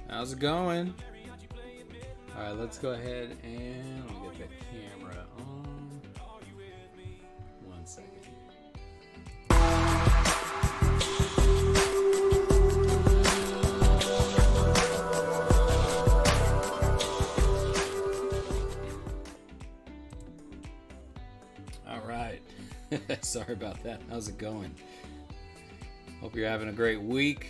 How's it going? All right, let's go ahead and let me get the camera on. 1 second. All right. Sorry about that. How's it going? Hope you're having a great week.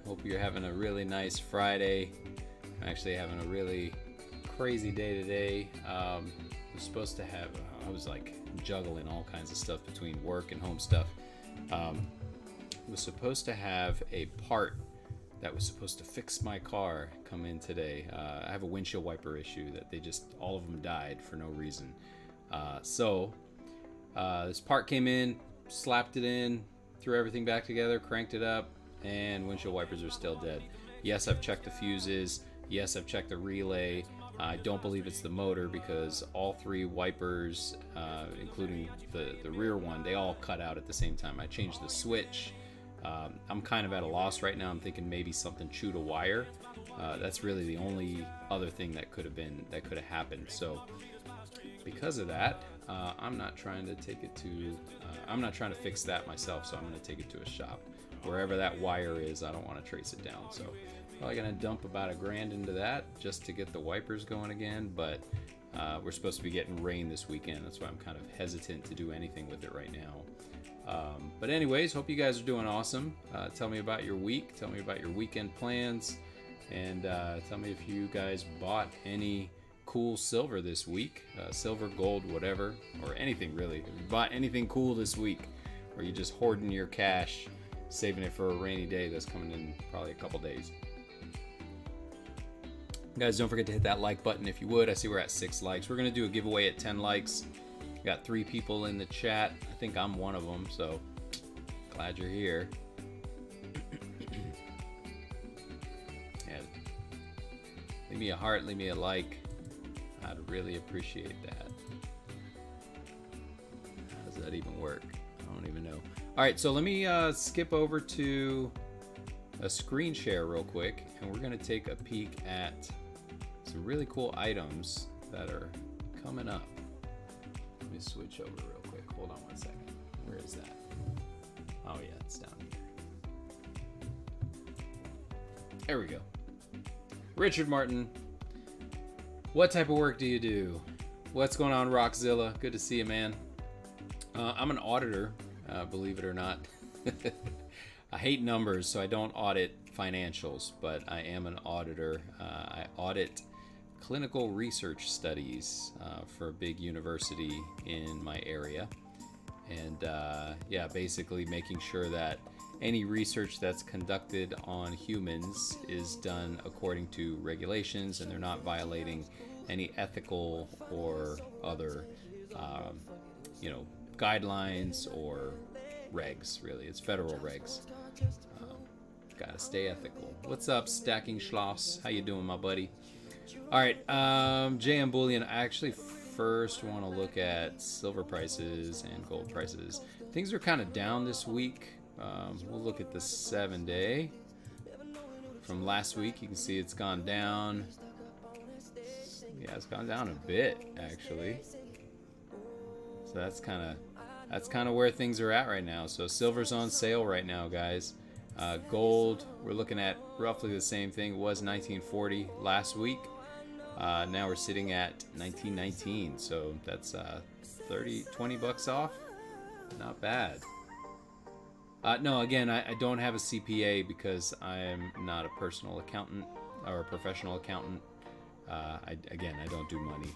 Hope you're having a really nice Friday. I'm actually having a really crazy day today. I was supposed to have, I was like juggling all kinds of stuff between work and home stuff. I was supposed to have a part that was supposed to fix my car come in today. I have a windshield wiper issue that all of them died for no reason. So this part came in, slapped it in, threw everything back together, cranked it up, and windshield wipers are still dead. Yes, I've checked the fuses. Yes, I've checked the relay. I don't believe it's the motor because all three wipers, including the rear one, they all cut out at the same time. I changed the switch. I'm kind of at a loss right now. I'm thinking maybe something chewed a wire. That's really the only other thing that could have happened. So because of that, I'm not trying to I'm not trying to fix that myself. So I'm going to take it to a shop. Wherever that wire is, I don't want to trace it down. So probably going to dump about $1,000 into that just to get the wipers going again. But we're supposed to be getting rain this weekend. That's why I'm kind of hesitant to do anything with it right now. But anyways, hope you guys are doing awesome. Tell me about your week. Tell me about your weekend plans. And tell me if you guys bought any cool silver this week. Silver, gold, whatever. Or anything really. If you bought anything cool this week. Or you just hoarding your cash, saving it for a rainy day that's coming in probably a couple days. Guys, don't forget to hit that like button if you would. I see we're at 6 likes. We're going to do a giveaway at 10 likes. We got 3 people in the chat. I think I'm one of them, so glad you're here. Yeah. Leave me a heart, leave me a like. I'd really appreciate that. How does that even work? I don't even know. All right, so let me skip over to a screen share real quick, and we're going to take a peek at some really cool items that are coming up. Let me switch over real quick. Hold on 1 second. Where is that? Oh, yeah, it's down here. There we go. Richard Martin, what type of work do you do? What's going on, Rockzilla? Good to see you, man. I'm an auditor. Believe it or not. I hate numbers, so I don't audit financials, but I am an auditor. I audit clinical research studies for a big university in my area. And yeah, basically making sure that any research that's conducted on humans is done according to regulations and they're not violating any ethical or other, guidelines or regs. Really, it's federal regs. Gotta stay ethical. What's up, Stacking Schloss? How you doing, my buddy? All right, JM Bullion. I actually first want to look at silver prices and gold prices. Things are kind of down this week. We'll look at the 7-day. From last week, you can see it's gone down. Yeah, it's gone down a bit, actually. So that's kind of where things are at right now. So silver's on sale right now, guys. Gold, we're looking at roughly the same thing. It was 1940 last week. Now we're sitting at 1919. So that's 20 bucks off. Not bad. No, again, I don't have a CPA because I am not a personal accountant or a professional accountant. I don't do money.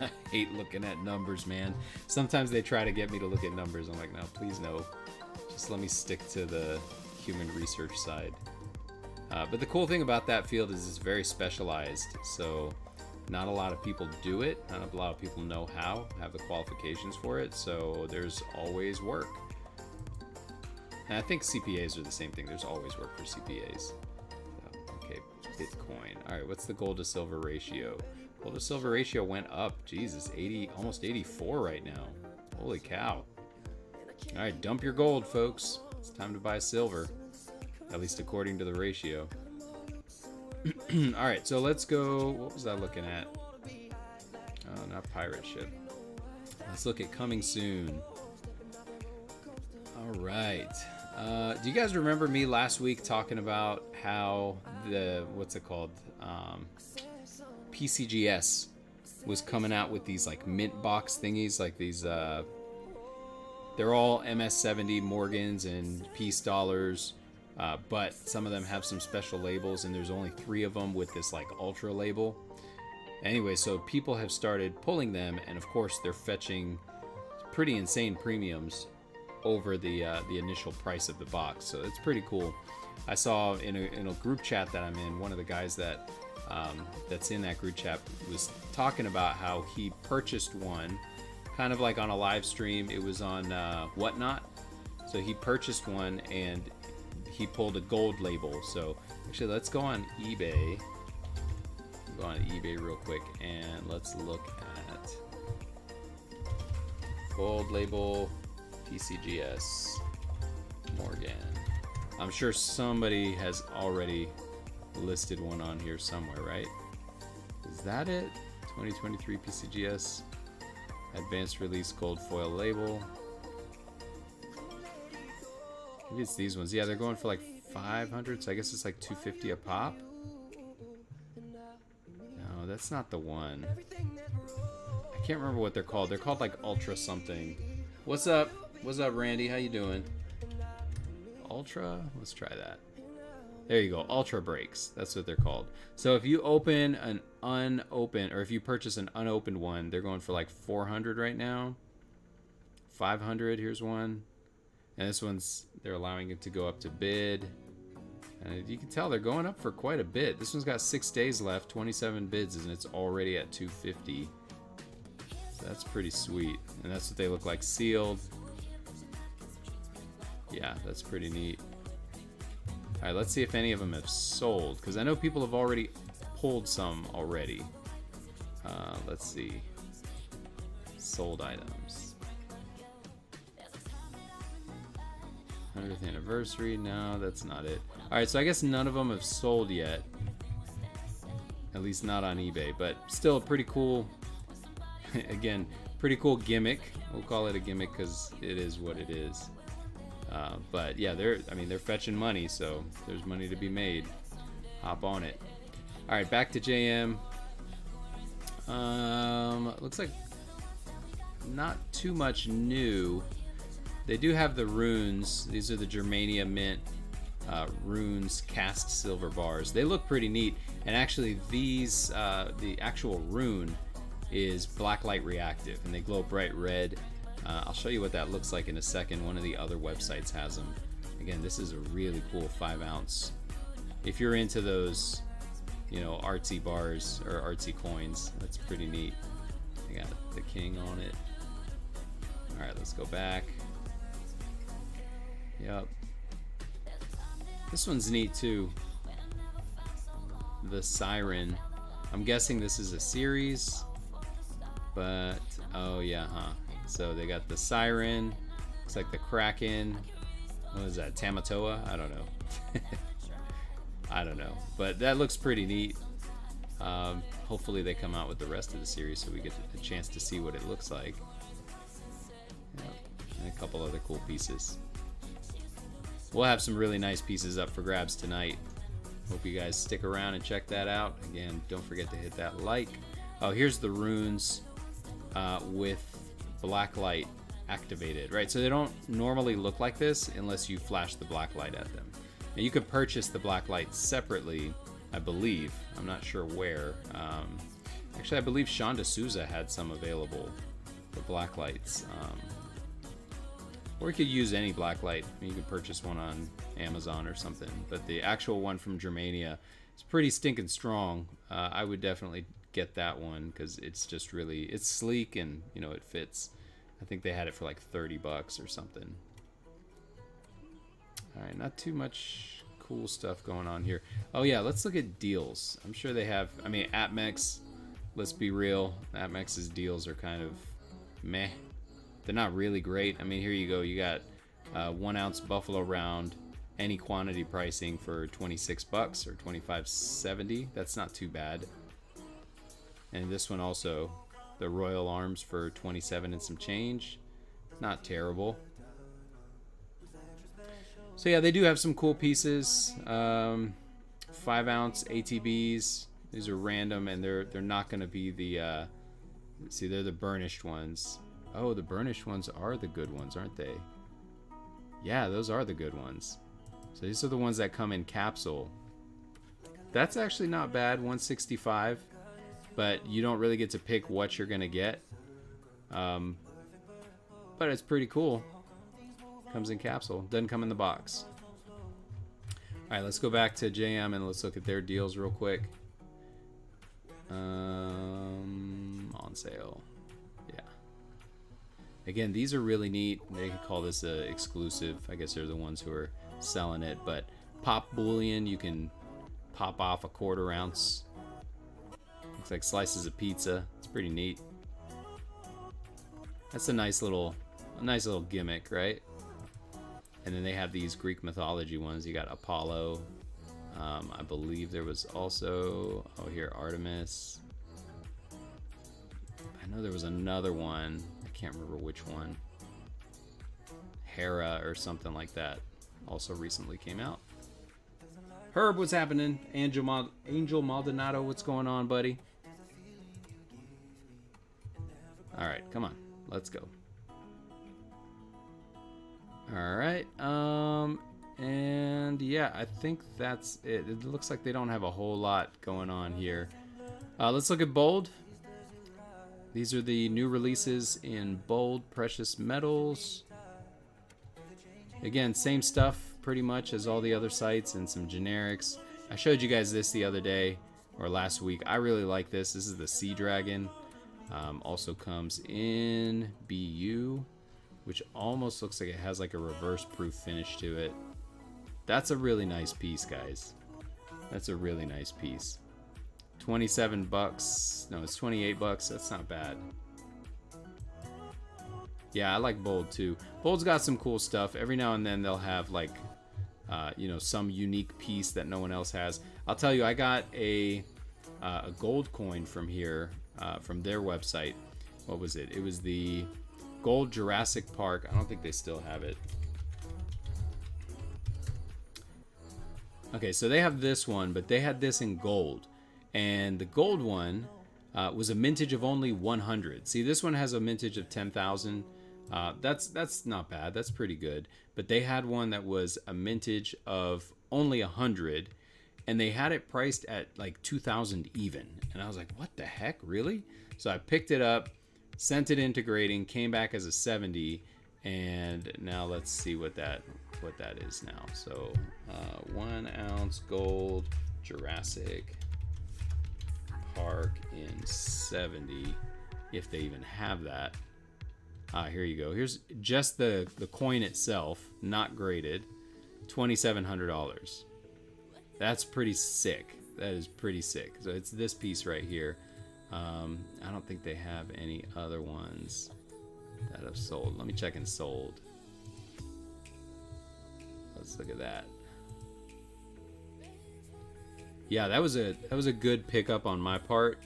I hate looking at numbers, man. Sometimes they try to get me to look at numbers. I'm like, no, please no. Just let me stick to the human research side. But the cool thing about that field is it's very specialized, so not a lot of people do it. Not a lot of people know how, have the qualifications for it, so there's always work. And I think CPAs are the same thing. There's always work for CPAs. So, okay, Bitcoin. All right, what's the gold to silver ratio? Gold to silver ratio went up. Jesus, 80, almost 84 right now. Holy cow. All right, dump your gold, folks. It's time to buy silver, at least according to the ratio. All right, so let's go. What was I looking at? Oh, not pirate ship. Let's look at coming soon. All right. Do you guys remember me last week talking about how the, what's it called? PCGS was coming out with these like mint box thingies, like these, they're all MS-70 Morgans and Peace dollars. But some of them have some special labels, and there's only 3 of them with this like ultra label. Anyway, so people have started pulling them, and of course they're fetching pretty insane premiums over the initial price of the box. So it's pretty cool. I saw in a group chat that I'm in, one of the guys that that's in that group chat was talking about how he purchased one, kind of like on a live stream. It was on Whatnot. So he purchased one and he pulled a gold label. So actually, let's go on eBay. Go on eBay real quick and let's look at gold label PCGS Morgan. I'm sure somebody has already listed one on here somewhere, right? Is that it? 2023 PCGS Advanced Release Gold Foil Label. Maybe it's these ones. Yeah, they're going for like 500, so I guess it's like 250 a pop. No, that's not the one. I can't remember what they're called. They're called like Ultra something. What's up? What's up, Randy? How you doing? Ultra? Let's try that. There you go. Ultra breaks. That's what they're called. So if you open an unopened, or if you purchase an unopened one, they're going for like 400 right now. 500. Here's one. And this one's, they're allowing it to go up to bid. And you can tell they're going up for quite a bit. This one's got 6 days left, 27 bids, and it's already at 250. So that's pretty sweet. And that's what they look like sealed. Yeah, that's pretty neat. All right, let's see if any of them have sold, because I know people have already pulled some already. Let's see. Sold items. 100th anniversary. No, that's not it. All right, so I guess none of them have sold yet. At least not on eBay, but still pretty cool. Again, pretty cool gimmick. We'll call it a gimmick because it is what it is. But yeah, they're fetching money, so there's money to be made. Hop on it. All right, back to JM. Looks like not too much new. They do have the runes. These are the Germania Mint runes cast silver bars. They look pretty neat. And actually, these the actual rune is blacklight reactive, and they glow bright red. I'll show you what that looks like in a second. One of the other websites has them. Again, this is a really cool 5-ounce. If you're into those, artsy bars or artsy coins, that's pretty neat. I got the king on it. All right, let's go back. Yep. This one's neat too. The siren. I'm guessing this is a series, but oh yeah, huh? So they got the siren. Looks like the kraken. What is that? Tamatoa? I don't know. I don't know, but that looks pretty neat. Hopefully they come out with the rest of the series so we get a chance to see what it looks like. Yep. And a couple other cool pieces. We'll have some really nice pieces up for grabs tonight. Hope you guys stick around and check that out. Again, don't forget to hit that like. Oh, here's the runes with black light activated, right? So they don't normally look like this unless you flash the black light at them. Now you could purchase the black light separately, I believe. I'm not sure where. Actually, I believe Shonda Souza had some available, the black lights. Or you could use any blacklight. I mean, you could purchase one on Amazon or something. But the actual one from Germania is pretty stinking strong. I would definitely get that one because it's just really, it's sleek and, you know, it fits. I think they had it for like $30 or something. All right, not too much cool stuff going on here. Oh yeah, let's look at deals. I'm sure they have, I mean, APMEX, let's be real. APMEX's deals are kind of meh. They're not really great. I mean, here you go. You got 1 ounce buffalo round, any quantity pricing for $26 or $25.70. That's not too bad. And this one also, the Royal Arms for 27 and some change. Not terrible. So yeah, they do have some cool pieces. 5 ounce ATBs. These are random, and they're not going to be the. See, they're the burnished ones. Oh, the burnished ones are the good ones, aren't they? Yeah, those are the good ones. So these are the ones that come in capsule. That's actually not bad, 165. But you don't really get to pick what you're gonna get. But it's pretty cool. Comes in capsule, doesn't come in the box. All right, let's go back to JM and let's look at their deals real quick. On sale. Yeah. Again, these are really neat. They could call this a exclusive. I guess they're the ones who are selling it. But pop bullion, you can pop off a 1/4 ounce. Looks like slices of pizza. It's pretty neat. That's a nice little gimmick, right? And then they have these Greek mythology ones. You got Apollo. I believe there was also, oh here, Artemis. I know there was another one. I can't remember which one. Hera or something like that. Also recently came out. Herb, what's happening? Angel Maldonado, what's going on, buddy? All right, come on, let's go. All right, and yeah, I think that's it. It looks like they don't have a whole lot going on here. Let's look at Bold. These are the new releases in Bold Precious Metals. Again, same stuff pretty much as all the other sites and some generics. I showed you guys this the other day or last week. I really like this. This is the Sea Dragon. Also comes in BU, which almost looks like it has like a reverse proof finish to it. That's a really nice piece, guys. That's a really nice piece. $27. No, it's $28. That's not bad. Yeah, I like Bold too. Bold's got some cool stuff. Every now and then they'll have like, you know, some unique piece that no one else has. I'll tell you, I got a gold coin from here, from their website. What was it? It was the Gold Jurassic Park. I don't think they still have it. Okay, so they have this one, but they had this in gold. And the gold one was a mintage of only 100. See, this one has a mintage of 10,000. That's not bad. That's pretty good. But they had one that was a mintage of only 100, and they had it priced at like 2,000 even. And I was like, what the heck, really? So I picked it up, sent it into grading, came back as a 70, and now let's see what that is now. So 1 ounce gold Jurassic Park in 70, if they even have that. Here you go. Here's just the coin itself, not graded, $2,700. That's pretty sick. That is pretty sick. So it's this piece right here. I don't think they have any other ones that have sold. Let me check in sold. Let's look at that. Yeah, that was a good pickup on my part.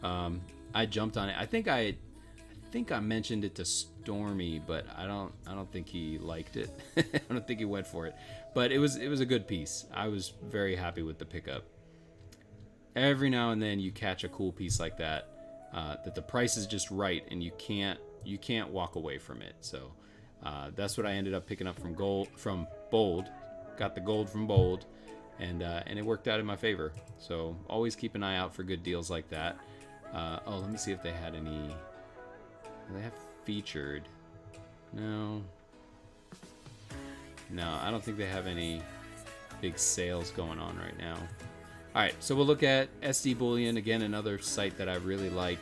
I jumped on it. I think I mentioned it to Stormy, but I don't think he liked it. I don't think he went for it. But it was a good piece. I was very happy with the pickup. Every now and then you catch a cool piece like that, that the price is just right and you can't walk away from it. So that's what I ended up picking up from Bold. Got the gold from Bold, and it worked out in my favor. So always keep an eye out for good deals like that. Oh, let me see if they had any. They have featured. No. No, I don't think they have any big sales going on right now. All right, so we'll look at SD Bullion again, another site that I really like.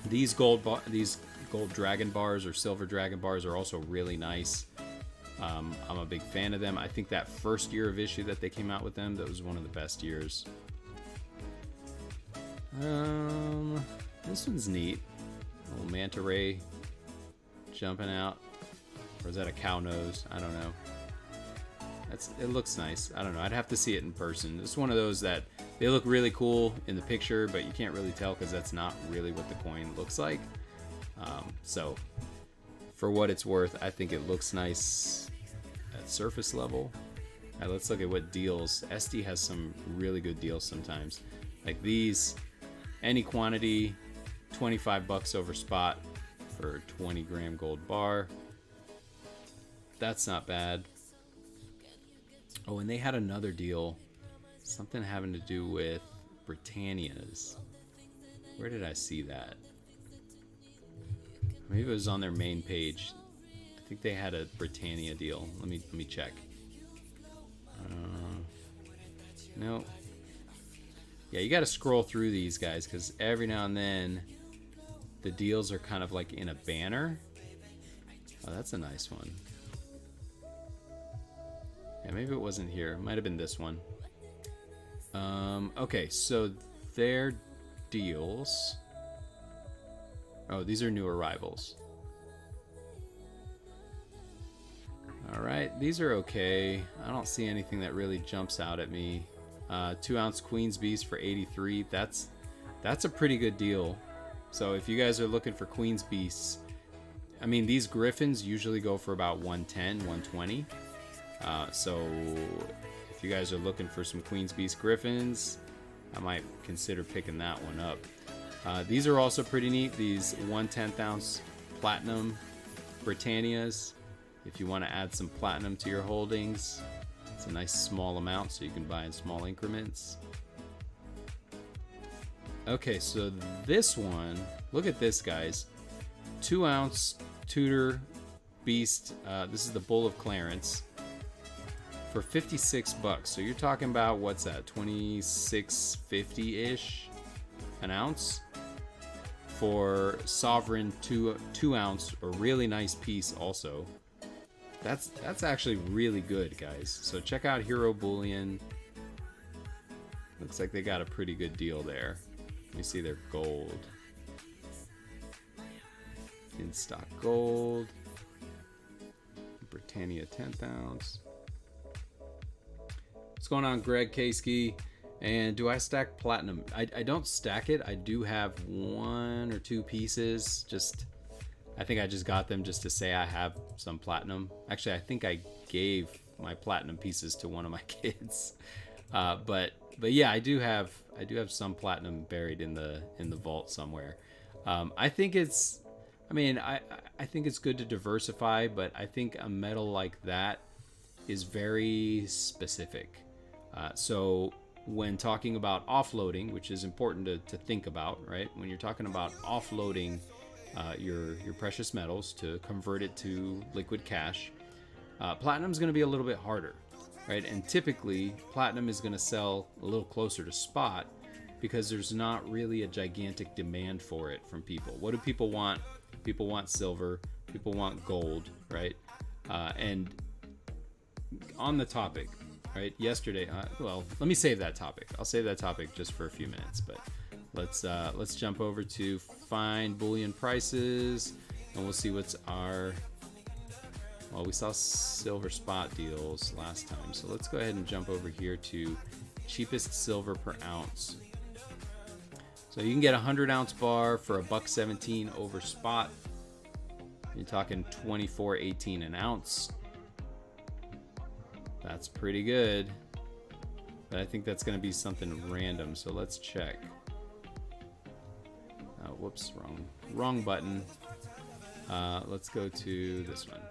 These gold dragon bars or silver dragon bars are also really nice. I'm a big fan of them. I think that first year of issue that they came out with them, that was one of the best years. This one's neat. Little manta ray jumping out. Or is that a cow nose? I don't know. It looks nice. I don't know. I'd have to see it in person. It's one of those that they look really cool in the picture, but you can't really tell because that's not really what the coin looks like. So for what it's worth, I think it looks nice at surface level. All right, let's look at what deals. SD has some really good deals sometimes. Like these, any quantity, 25 bucks over spot for a 20 gram gold bar. That's not bad. Oh, and they had another deal, something having to do with Britannias. Where did I see that? Maybe it was on their main page. I think they had a Britannia deal. Let me check. No. Yeah, you got to scroll through these guys because every now and then the deals are kind of like in a banner. Oh, that's a nice one. Yeah, maybe it wasn't here. It might have been this one. Okay, so their deals. Oh, these are new arrivals. All right, these are okay. I don't see anything that really jumps out at me. 2-ounce Queen's Beast for 83. That's a pretty good deal. So if you guys are looking for Queen's Beasts, I mean, these Griffins usually go for about 110, 120. So if you guys are looking for some Queen's Beast Griffins, I might consider picking that one up. These are also pretty neat. These 1/10 ounce platinum Britannias. If you want to add some platinum to your holdings, it's a nice small amount so you can buy in small increments. Okay, so this one, look at this, guys. 2-ounce Tudor Beast. This is the Bull of Clarence for 56 bucks. So you're talking about, what's that, 26.50-ish an ounce for Sovereign 2-ounce, a really nice piece also. That's actually really good, guys. So check out Hero Bullion. Looks like they got a pretty good deal there. Let me see their gold. In stock gold. Britannia 10th ounce. What's going on, Greg Kasky? And do I stack platinum? I don't stack it. I do have 1 or 2 pieces. I think I just got them just to say I have some platinum. Actually, I think I gave my platinum pieces to one of my kids. But yeah, I do have some platinum buried in the vault somewhere. I think it's good to diversify, but I think a metal like that is very specific. So when talking about offloading, which is important to think about, right? When you're talking about offloading your precious metals to convert it to liquid cash, platinum is going to be a little bit harder, right? And typically, platinum is going to sell a little closer to spot because there's not really a gigantic demand for it from people. What do people want? People want silver. People want gold, right? And on the topic, right? Yesterday, well, let me save that topic. I'll save that topic just for a few minutes, but let's jump over to find bullion prices, and we'll see what's our. Well, we saw silver spot deals last time, so let's go ahead and jump over here to cheapest silver per ounce. So you can get a 100-ounce bar for $1.17 over spot. You're talking $24.18 an ounce. That's pretty good, but I think that's going to be something random. So let's check. Oh, whoops, wrong button. Let's go to this one.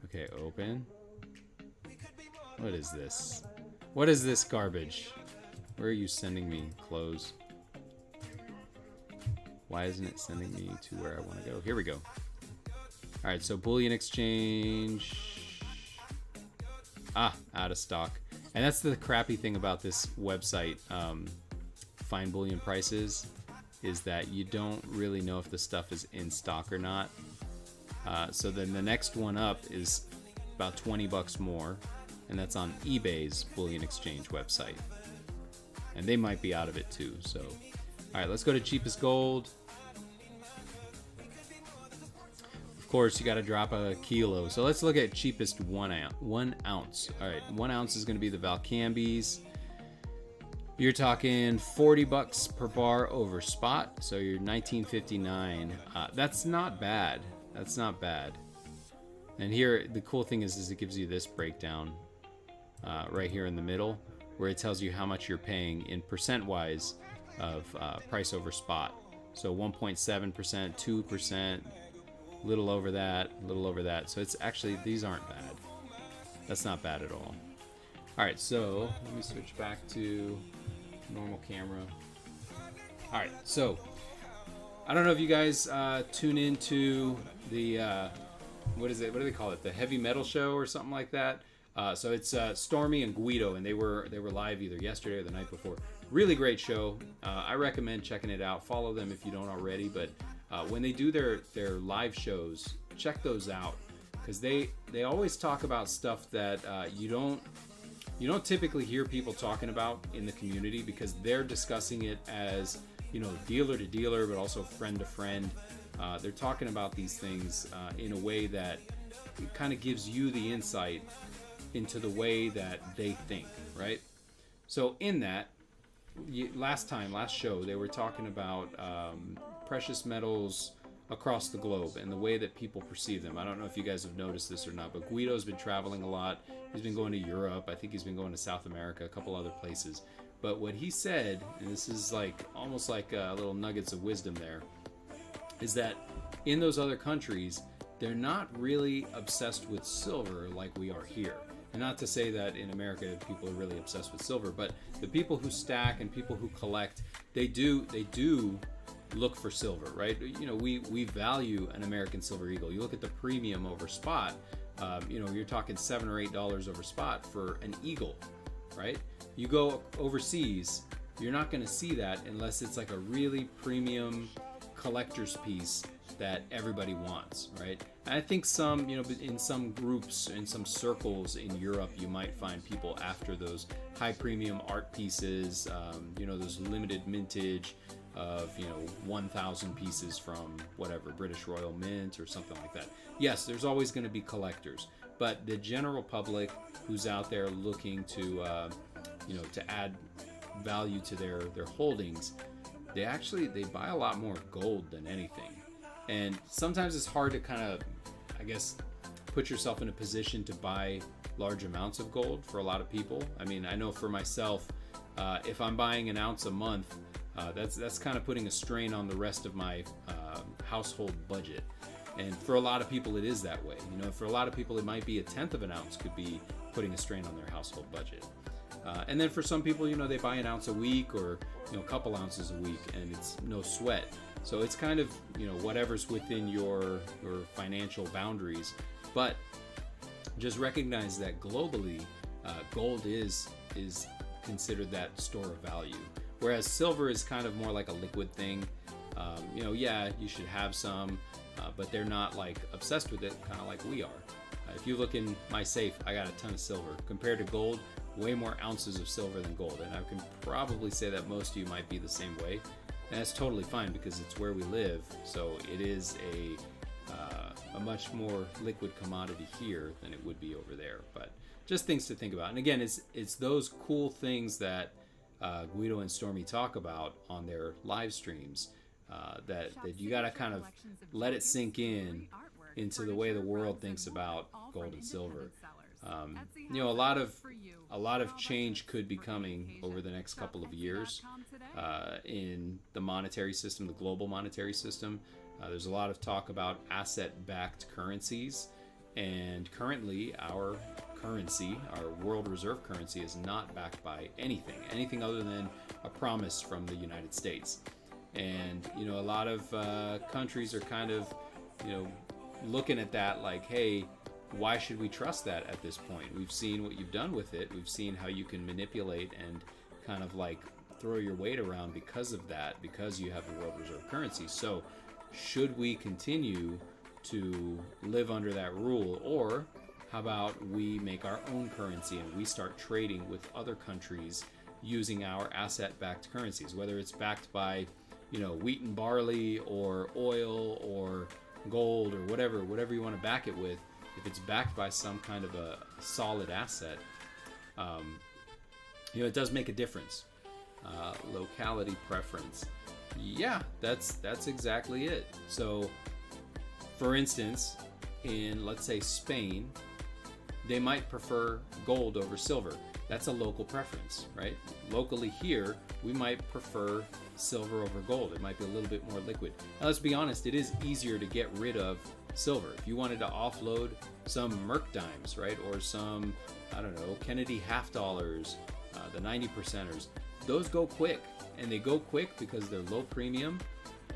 Okay, open. What is this? What is this garbage? Where are you sending me? Close. Why isn't it sending me to where I want to go? Here we go. All right, so bullion exchange. Out of stock. And that's the crappy thing about this website, Find Bullion Prices, is that you don't really know if the stuff is in stock or not. So then the next one up is about 20 bucks more, and that's on eBay's bullion exchange website. And they might be out of it too. So, all right, let's go to cheapest gold. Of course, you got to drop a kilo. So let's look at cheapest 1 ounce. All right, 1 ounce is going to be the Valcambes. You're talking 40 bucks per bar over spot. So you're 19.59. That's not bad. That's not bad. And here, the cool thing is it gives you this breakdown right here in the middle, where it tells you how much you're paying in percent-wise of price over spot. So 1.7%, 2%, little over that, little over that. So it's actually, these aren't bad. That's not bad at all. All right, so let me switch back to normal camera. All right, so I don't know if you guys tune into the what is it? What do they call it? The heavy metal show or something like that. So it's Stormy and Guido, and they were live either yesterday or the night before. Really great show. I recommend checking it out. Follow them if you don't already. But when they do their live shows, check those out, because they always talk about stuff that you don't typically hear people talking about in the community, because they're discussing it as, you know, dealer to dealer, but also friend to friend. They're talking about these things in a way that kind of gives you the insight into the way that they think, right? So in that, last show, they were talking about precious metals across the globe and the way that people perceive them. I don't know if you guys have noticed this or not, but Guido's been traveling a lot. He's been going to Europe. I think he's been going to South America, a couple other places. But what he said, and this is like almost like little nuggets of wisdom there, is that in those other countries, they're not really obsessed with silver like we are here. And not to say that in America people are really obsessed with silver, but the people who stack and people who collect, they do look for silver, right? You know, we value an American silver eagle. You look at the premium over spot, you know, you're talking $7 or $8 over spot for an eagle, right? You go overseas, you're not going to see that unless it's like a really premium collector's piece that everybody wants, right? And I think some, you know, in some groups, in some circles in Europe, you might find people after those high premium art pieces, you know, those limited mintage of, you know, 1,000 pieces from whatever, British Royal Mint or something like that. Yes, there's always going to be collectors, but the general public who's out there looking to, you know, to add value to their holdings, they buy a lot more gold than anything. And sometimes it's hard to kind of, I guess, put yourself in a position to buy large amounts of gold for a lot of people. I mean, I know for myself, if I'm buying an ounce a month, that's kind of putting a strain on the rest of my household budget. And for a lot of people, it is that way. You know, for a lot of people, it might be 1/10 of an ounce could be putting a strain on their household budget. And then for some people, you know, they buy an ounce a week or, you know, a couple ounces a week, and it's no sweat. So it's kind of, you know, whatever's within your financial boundaries. But just recognize that globally, gold is considered that store of value. Whereas silver is kind of more like a liquid thing. You know, yeah, you should have some, but they're not like obsessed with it, kind of like we are. If you look in my safe, I got a ton of silver. Compared to gold, way more ounces of silver than gold. And I can probably say that most of you might be the same way. And that's totally fine, because it's where we live. So it is a much more liquid commodity here than it would be over there. But just things to think about. And again, it's those cool things that Guido and Stormy talk about on their live streams that you got to kind of let it sink into the way the world thinks about gold and silver. You know, a lot of change could be coming over the next couple of years in the monetary system, the global monetary system. There's a lot of talk about asset-backed currencies, and currently our currency, our world reserve currency, is not backed by anything other than a promise from the United States. And, you know, a lot of countries are kind of, you know, looking at that like, hey, why should we trust that at this point? We've seen what you've done with it. We've seen how you can manipulate and kind of like throw your weight around because of that, because you have the world reserve currency. So should we continue to live under that rule, or how about we make our own currency and we start trading with other countries using our asset-backed currencies, whether it's backed by, wheat and barley or oil or gold or whatever you want to back it with. If it's backed by some kind of a solid asset, it does make a difference. Locality preference. Yeah, that's exactly it. So, for instance, in, let's say, Spain, they might prefer gold over silver. That's a local preference, right? Locally here, we might prefer silver over gold. It might be a little bit more liquid. Now, let's be honest, it is easier to get rid of silver. If you wanted to offload some Merc dimes, right, or some, Kennedy half dollars, the 90%ers, those go quick. And they go quick because they're low premium,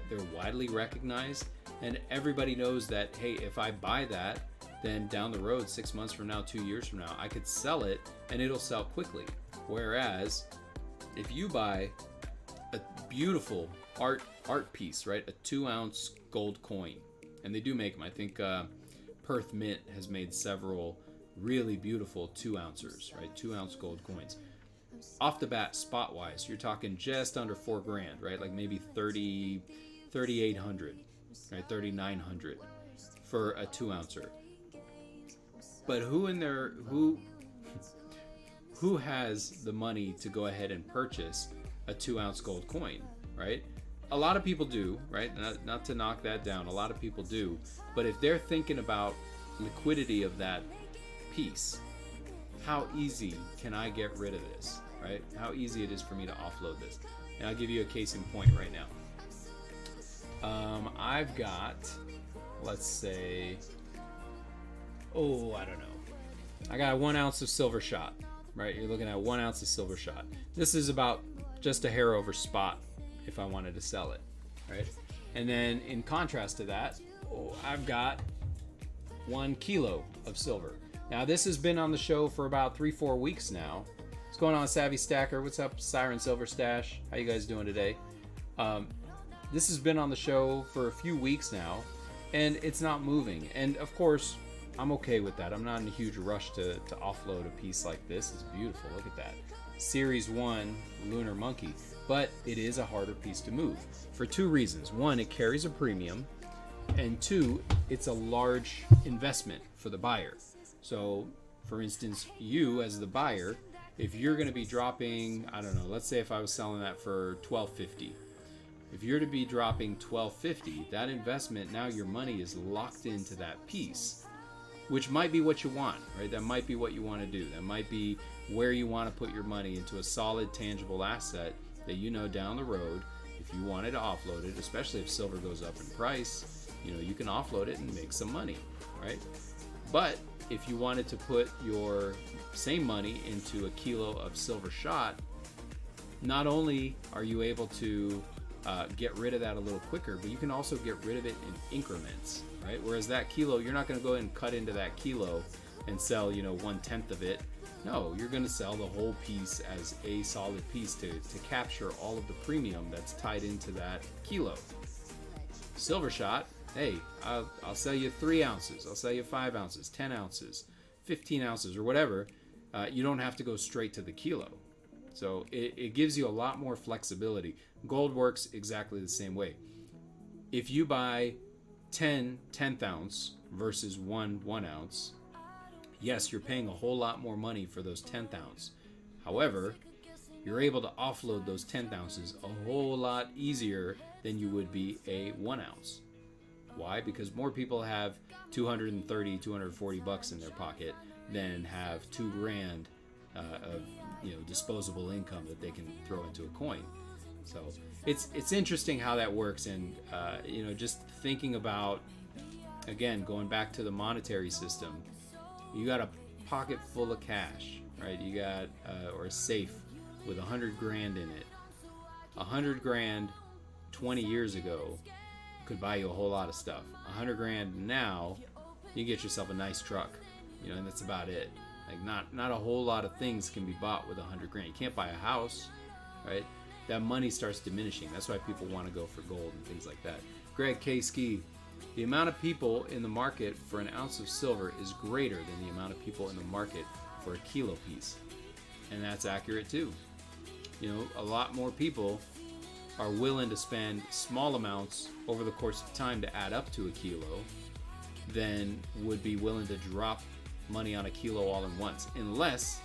they're widely recognized, and everybody knows that, hey, if I buy that, then down the road, 6 months from now, 2 years from now, I could sell it and it'll sell quickly. Whereas if you buy a beautiful art piece, right, a 2-ounce gold coin, and they do make them. I think Perth Mint has made several really beautiful 2-ouncers, right, 2-ounce gold coins. Off the bat, spot wise, you're talking just under $4,000, right? Like maybe 3,800, right? 3,900 for a 2-ouncer. But who has the money to go ahead and purchase a 2-ounce gold coin, right? A lot of people do, right? Not to knock that down. A lot of people do. But if they're thinking about liquidity of that piece, how easy can I get rid of this, right? How easy it is for me to offload this. And I'll give you a case in point right now. I've got, let's say, I don't know. I got 1 ounce of silver shot, right? You're looking at 1 ounce of silver shot. This is about just a hair over spot if I wanted to sell it, right? And then in contrast to that, I've got 1 kilo of silver. Now this has been on the show for about 3-4 weeks now. What's going on, Savvy Stacker? What's up, Siren Silver Stash? How you guys doing today? This has been on the show for a few weeks now, and it's not moving. And of course, I'm okay with that. I'm not in a huge rush to offload a piece like this. It's beautiful. Look at that. Series 1 Lunar Monkey. But it is a harder piece to move for 2 reasons. 1, it carries a premium, and 2, it's a large investment for the buyer. So, for instance, you as the buyer, if you're going to be dropping, I don't know, let's say if I was selling that for $12.50. If you're to be dropping $12.50, that investment, now your money is locked into that piece, which might be what you want, right? That might be what you want to do. That might be where you want to put your money, into a solid, tangible asset that you know down the road, if you wanted to offload it, especially if silver goes up in price, you can offload it and make some money, right? But if you wanted to put your same money into a kilo of silver shot, not only are you able to get rid of that a little quicker, but you can also get rid of it in increments, right? Whereas that kilo, you're not going to go ahead and cut into that kilo and sell, 1/10 of it. No, you're going to sell the whole piece as a solid piece to capture all of the premium that's tied into that kilo. Silver shot, hey, I'll sell you 3 ounces, I'll sell you 5 ounces, 10 ounces, 15 ounces, or whatever. You don't have to go straight to the kilo. So it gives you a lot more flexibility. Gold works exactly the same way. If you buy 10 10th ounce versus 1 ounce, yes, you're paying a whole lot more money for those 10th ounce. However, you're able to offload those 10th ounces a whole lot easier than you would be a 1 ounce. Why? Because more people have $230, $240 in their pocket than have $2,000 of disposable income that they can throw into a coin. So it's interesting how that works, and just thinking about, again, going back to the monetary system, you got a pocket full of cash, right? You got or a safe with $100,000 in it. $100,000 20 years ago could buy you a whole lot of stuff. 100 grand now, you get yourself a nice truck, you know, and that's about it. Like not a whole lot of things can be bought with 100 grand. You can't buy a house, right? That money starts diminishing. That's why people want to go for gold and things like that. Greg K. Ski, the amount of people in the market for an ounce of silver is greater than the amount of people in the market for a kilo piece. And that's accurate too. You know, a lot more people are willing to spend small amounts over the course of time to add up to a kilo than would be willing to drop money on a kilo all at once, unless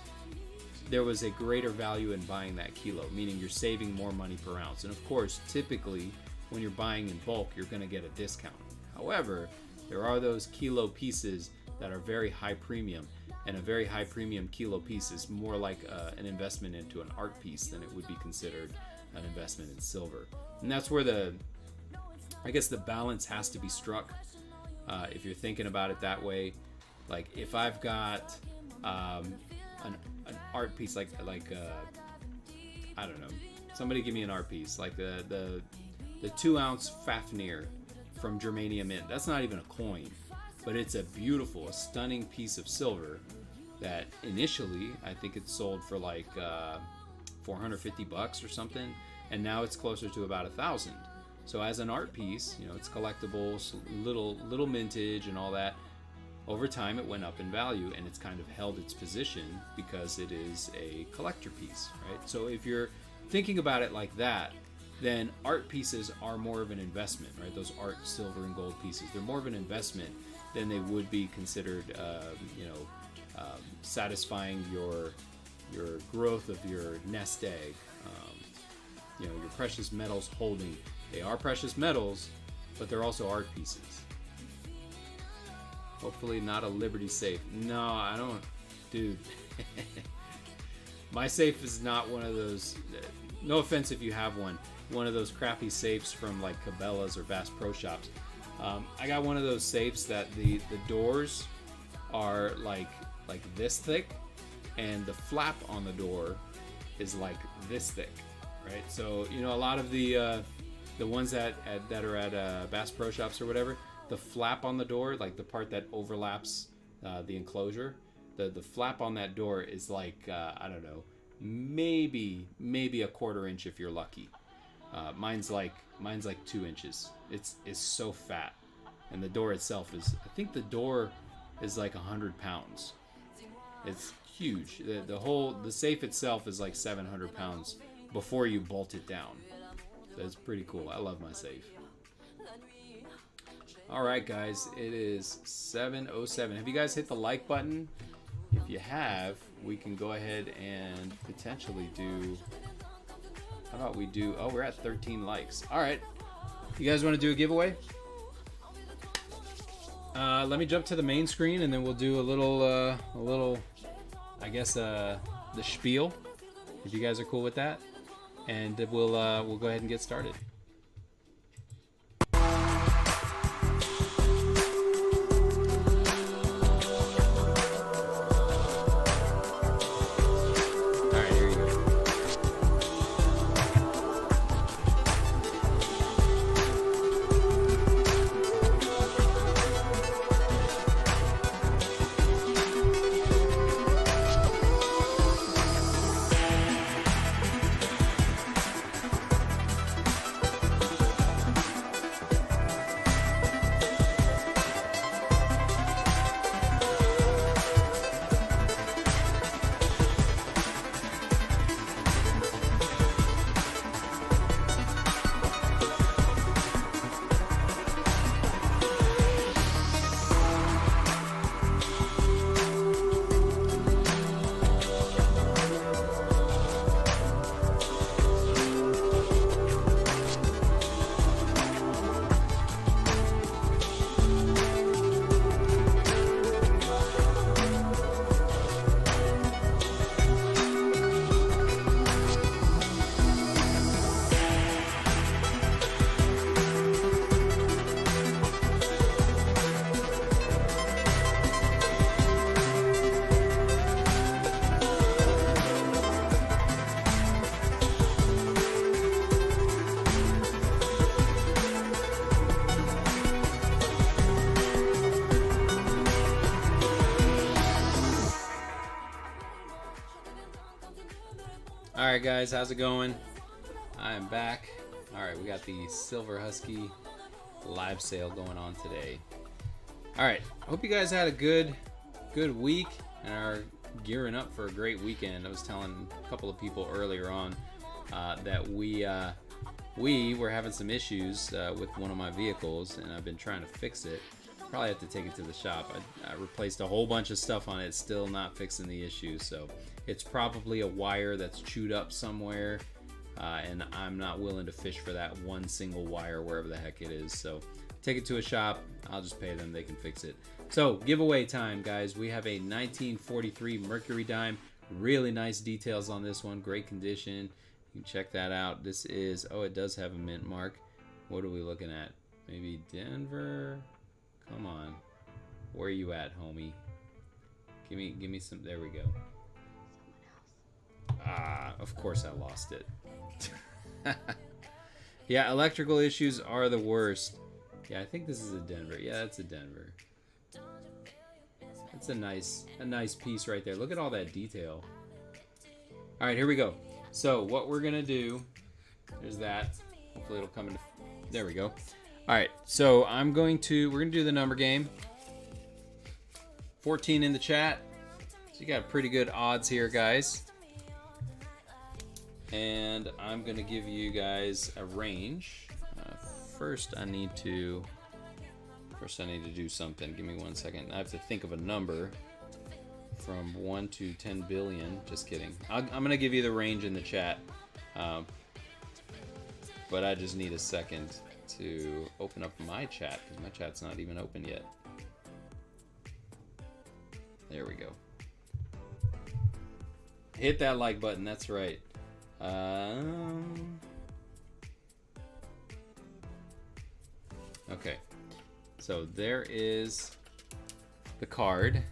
there was a greater value in buying that kilo, meaning you're saving more money per ounce. And of course, typically when you're buying in bulk, you're going to get a discount. However, there are those kilo pieces that are very high premium, and a very high premium kilo piece is more like an investment into an art piece than it would be considered an investment in silver. And that's where I guess the balance has to be struck. If you're thinking about it that way, like if I've got an art piece, like I don't know, somebody give me an art piece, like the 2-ounce Fafnir from Germania Mint. That's not even a coin, but it's a beautiful, a stunning piece of silver that initially I think it sold for like $450 or something, and now it's closer to about $1,000. So as an art piece, you know, it's collectible, little mintage and all that. Over time it went up in value, and it's kind of held its position because it is a collector piece, right? So if you're thinking about it like that, then art pieces are more of an investment, right? Those art silver and gold pieces, they're more of an investment than they would be considered, satisfying your growth of your nest egg, your precious metals holding. They are precious metals, but they're also art pieces. Hopefully not a Liberty safe. No, I don't, dude. My safe is not one of those, no offense if you have one of those crappy safes from like Cabela's or Bass Pro Shops. I got one of those safes that the doors are like this thick, and the flap on the door is like this thick, right? So, you know, a lot of the ones that are at Bass Pro Shops or whatever, the flap on the door, like the part that overlaps the enclosure, the flap on that door is like, I don't know, maybe a quarter inch if you're lucky. Mine's like 2 inches. It's so fat, and the door itself is, I think the door is like 100 pounds. It's huge. The safe itself is like 700 pounds before you bolt it down. That's pretty cool. I love my safe. All right, guys, it is 7:07. Have you guys hit the like button? If you have, we can go ahead and potentially do, how about we do, oh, we're at 13 likes. All right. You guys want to do a giveaway? Let me jump to the main screen, and then we'll do a little, I guess, the spiel, if you guys are cool with that. And we'll go ahead and get started. Alright guys, how's it going? I am back. Alright, we got the Silver Husky live sale going on today. Alright, I hope you guys had a good week and are gearing up for a great weekend. I was telling a couple of people earlier on that we were having some issues with one of my vehicles, and I've been trying to fix it. Probably have to take it to the shop. I replaced a whole bunch of stuff on it, still not fixing the issue. So it's probably a wire that's chewed up somewhere, and I'm not willing to fish for that one single wire wherever the heck it is. So take it to a shop, I'll just pay them, they can fix it. So giveaway time, guys. We have a 1943 Mercury dime. Really nice details on this one, great condition. You can check that out. This is, oh, it does have a mint mark. What are we looking at? Maybe Denver? Come on. Where are you at, homie? Give me some, there we go. Ah, of course I lost it. Yeah, electrical issues are the worst. Yeah, I think this is a Denver. Yeah, that's a Denver. That's a nice piece right there. Look at all that detail. All right, here we go. So what we're gonna do, there's that. Hopefully it'll come into, there we go. All right, so we're gonna do the number game. 14 in the chat. So you got pretty good odds here, guys. And I'm gonna give you guys a range. First I need to do something. Give me 1 second. I have to think of a number from 1 to 10 billion. Just kidding. I'm gonna give you the range in the chat, but I just need a second to open up my chat because my chat's not even open yet. There we go. Hit that like button. That's right. Okay. So there is the card.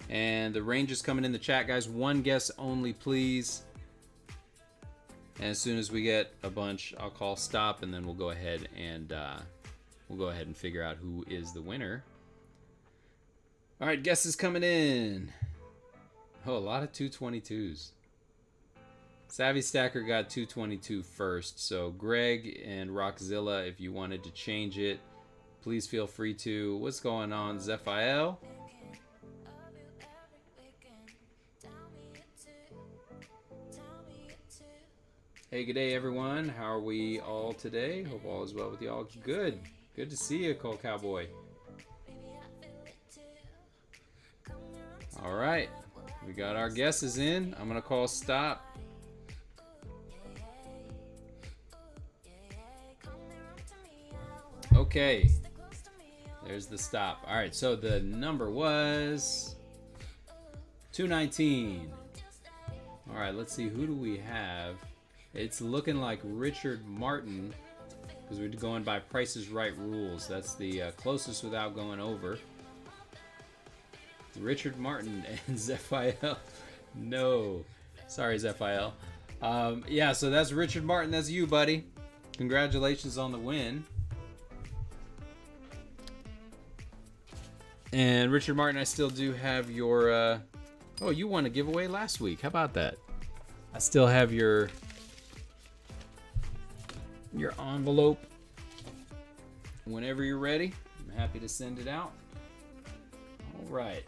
And the range is coming in the chat, guys. One guess only, please. And as soon as we get a bunch, I'll call stop, and then we'll go ahead and figure out who is the winner. All right, guesses coming in. Oh, a lot of 222s. Savvy Stacker got 222 first. So Greg and Rockzilla, if you wanted to change it, please feel free to. What's going on, Zephiel? Hey, good day, everyone. How are we all today? Hope all is well with y'all. Good. Good to see you, Cole Cowboy. All right. We got our guesses in. I'm going to call stop. Okay. There's the stop. All right. So the number was 219. All right. Let's see. Who do we have? It's looking like Richard Martin, because we're going by Price is Right rules. That's the closest without going over. Richard Martin and Zephiel. No. Sorry, Zephiel. Yeah, so that's Richard Martin. That's you, buddy. Congratulations on the win. And Richard Martin, I still do have your... oh, you won a giveaway last week. How about that? I still have your envelope. Whenever you're ready, I'm happy to send it out. All right.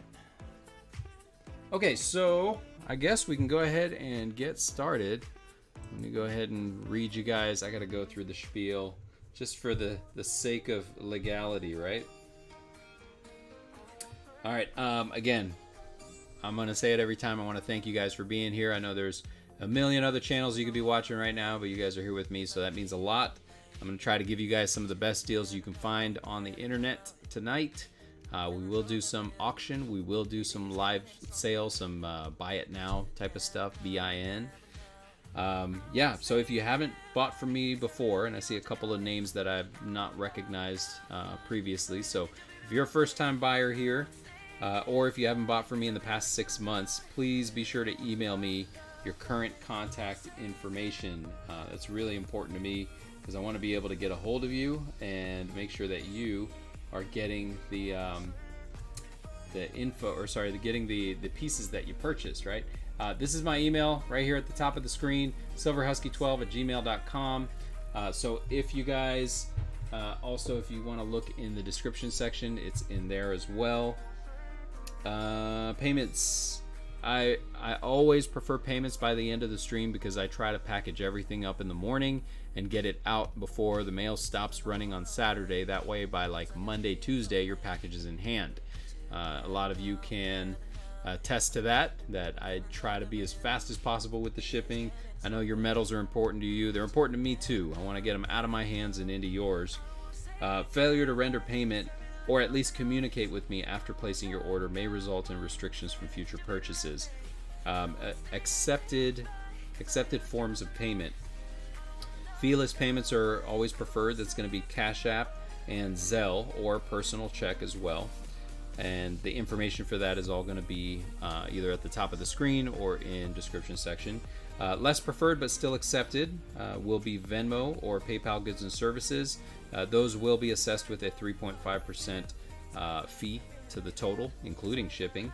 Okay, so I guess we can go ahead and get started. Let me go ahead and read you guys. I got to go through the spiel just for the sake of legality, right? All right. Again, I'm going to say it every time. I want to thank you guys for being here. I know there's a million other channels you could be watching right now, but you guys are here with me, so that means a lot. I'm going to try to give you guys some of the best deals you can find on the internet tonight. We will do some auction. We will do some live sale, some buy it now type of stuff, BIN. Yeah, so if you haven't bought from me before, and I see a couple of names that I've not recognized previously, so if you're a first-time buyer here, or if you haven't bought from me in the past 6 months, please be sure to email me your current contact information. That's really important to me because I want to be able to get a hold of you and make sure that you are getting the info, or sorry, getting the pieces that you purchased, right? This is my email right here at the top of the screen, silverhusky12@gmail.com. So if you guys also, if you want to look in the description section, it's in there as well. Payments. I always prefer payments by the end of the stream because I try to package everything up in the morning and get it out before the mail stops running on Saturday. That way by like Monday, Tuesday, your package is in hand. A lot of you can attest to that I try to be as fast as possible with the shipping. I know your metals are important to you. They're important to me too. I want to get them out of my hands and into yours. Failure to render payment or at least communicate with me after placing your order may result in restrictions from future purchases. Accepted forms of payment. Feeless payments are always preferred. That's going to be Cash App and Zelle or personal check as well. And the information for that is all going to be either at the top of the screen or in description section. Less preferred but still accepted will be Venmo or PayPal goods and services. Those will be assessed with a 3.5% fee to the total, including shipping.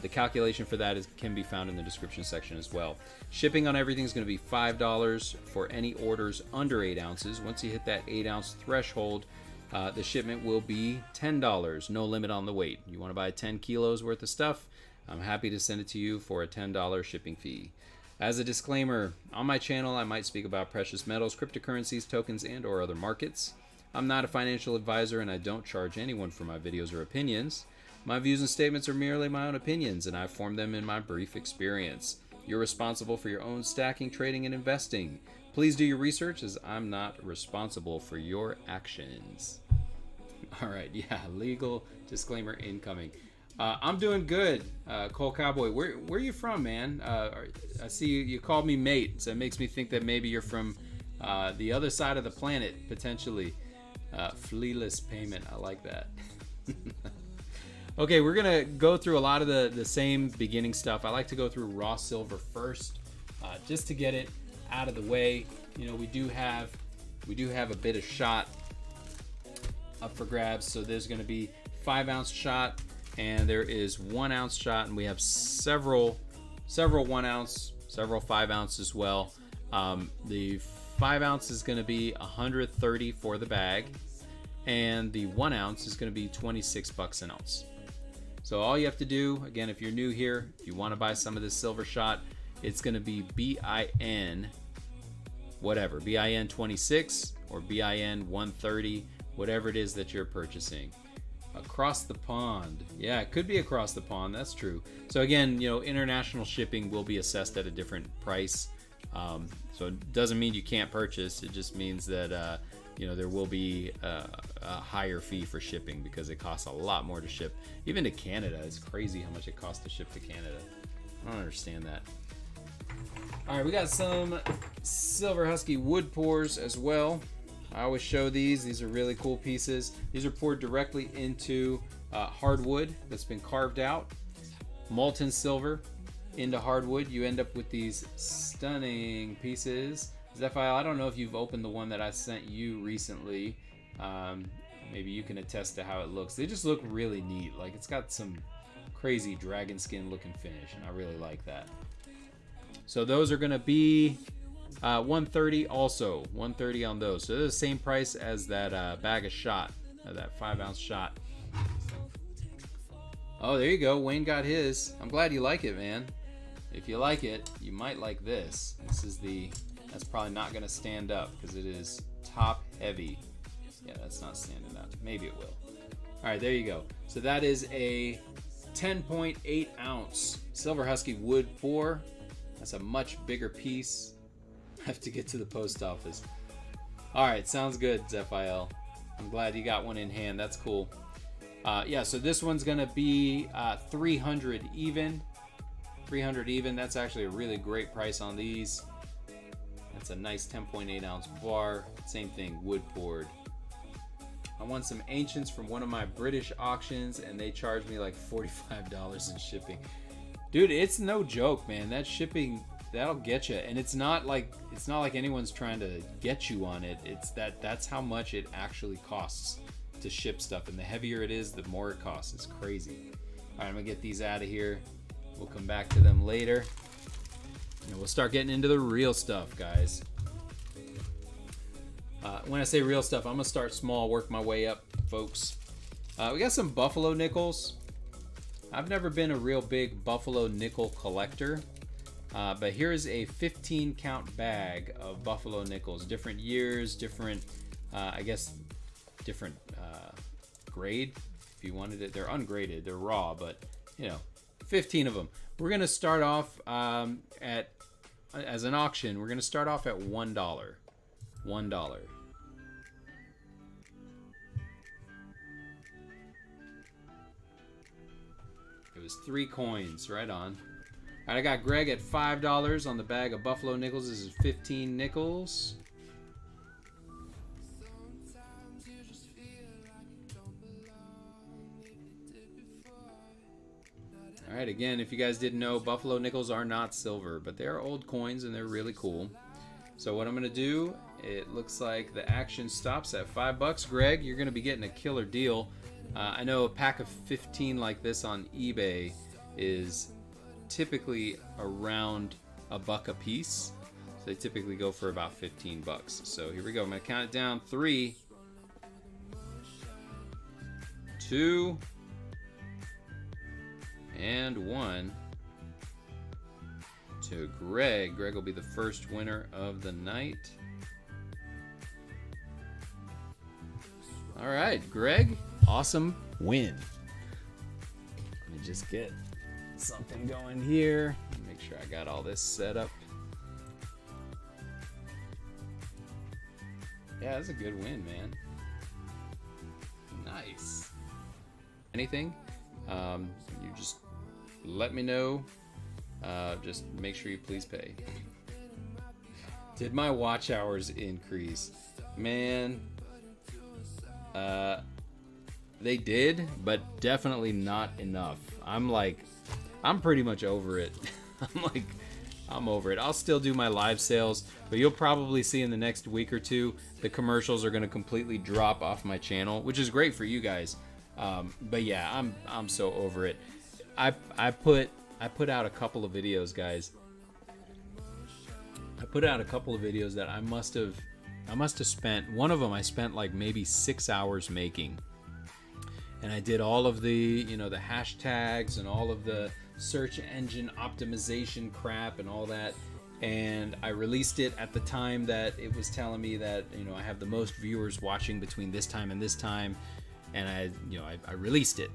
The calculation for that can be found in the description section as well. Shipping on everything is going to be $5 for any orders under 8 ounces. Once you hit that 8 ounce threshold, the shipment will be $10. No limit on the weight. You want to buy 10 kilos worth of stuff, I'm happy to send it to you for a $10 shipping fee. As a disclaimer, on my channel I might speak about precious metals, cryptocurrencies, tokens, and or other markets. I'm not a financial advisor and I don't charge anyone for my videos or opinions. My views and statements are merely my own opinions and I've formed them in my brief experience. You're responsible for your own stacking, trading, and investing. Please do your research as I'm not responsible for your actions. All right, yeah, legal disclaimer incoming. I'm doing good, Cole Cowboy. Where are you from, man? I see you called me mate, so it makes me think that maybe you're from the other side of the planet, potentially. Feeless payment, I like that. Okay, we're gonna go through a lot of the same beginning stuff. I like to go through raw silver first, just to get it out of the way. You know, we do have a bit of shot up for grabs. So there's going to be 5 ounce shot and there is 1 ounce shot, and we have several 1 ounce, several 5 ounce as well. The 5 ounce is going to be $130 for the bag, and the 1 ounce is going to be $26 an ounce. So all you have to do, again, if you're new here, if you want to buy some of this silver shot, it's going to be BIN whatever, BIN 26 or BIN 130, whatever it is that you're purchasing. Across the pond. Yeah, it could be across the pond. That's true. So again, you know, international shipping will be assessed at a different price. So it doesn't mean you can't purchase. It just means that, you know, there will be a higher fee for shipping because it costs a lot more to ship. Even to Canada, it's crazy how much it costs to ship to Canada. I don't understand that. All right, we got some Silver Husky wood pours as well. I always show these. These are really cool pieces. These are poured directly into hardwood that's been carved out. Molten silver into hardwood. You end up with these stunning pieces. Zephyl, I don't know if you've opened the one that I sent you recently. Maybe you can attest to how it looks. They just look really neat. Like, it's got some crazy dragon skin looking finish, and I really like that. So those are going to be $130 also. $130 on those. So they're the same price as that bag of shot, that 5 ounce shot. Oh, there you go. Wayne got his. I'm glad you like it, man. If you like it, you might like this. This is that's probably not going to stand up because it is top heavy. Yeah, that's not standing up. Maybe it will. All right, there you go. So that is a 10.8 ounce Silver Husky wood pour. That's a much bigger piece. I have to get to the post office. All right, sounds good, Zephyl. I'm glad you got one in hand. That's cool. Yeah, so this one's gonna be 300 even. 300 even. That's actually a really great price on these. That's a nice 10.8 ounce bar. Same thing, wood poured. I won some ancients from one of my British auctions, and they charged me like $45 in shipping. Dude, it's no joke, man. That shipping, that'll get you. And it's not like anyone's trying to get you on it. It's that's how much it actually costs to ship stuff. And the heavier it is, the more it costs. It's crazy. All right, I'm gonna get these out of here. We'll come back to them later. And we'll start getting into the real stuff, guys. When I say real stuff, I'm gonna start small, work my way up, folks. We got some buffalo nickels. I've never been a real big buffalo nickel collector, but here's a 15 count bag of buffalo nickels. Different years, different, I guess, different grade. If you wanted it, they're ungraded, they're raw, but you know, 15 of them. We're gonna start off as an auction. We're gonna start off at $1. $1. It was 3 coins, right on. All right, I got Greg at $5 on the bag of buffalo nickels. This is 15 nickels. All right, again, if you guys didn't know, buffalo nickels are not silver, but they are old coins and they're really cool. So what I'm gonna do, it looks like the action stops at $5. Greg, you're gonna be getting a killer deal. I know a pack of 15 like this on eBay is typically around $1 a piece. So they typically go for about 15 bucks. So here we go. I'm gonna count it down. 3, 2, and 1 to Greg. Greg will be the first winner of the night. All right, Greg, awesome win. Let me just get something going here. Make sure I got all this set up. Yeah, that's a good win, man. Nice. Anything? You just let me know. Just make sure you please pay. Did my watch hours increase? Man, they did, but definitely not enough. I'm pretty much over it. I'm over it. I'll still do my live sales, but you'll probably see in the next week or two, the commercials are going to completely drop off my channel, which is great for you guys. But yeah, I'm so over it. I put out a couple of videos, guys. I put out a couple of videos that I must have spent, one of them I spent like maybe 6 hours making. And I did all of the, you know, the hashtags and all of the search engine optimization crap and all that. And I released it at the time that it was telling me that, you know, I have the most viewers watching between this time and this time. And I released it.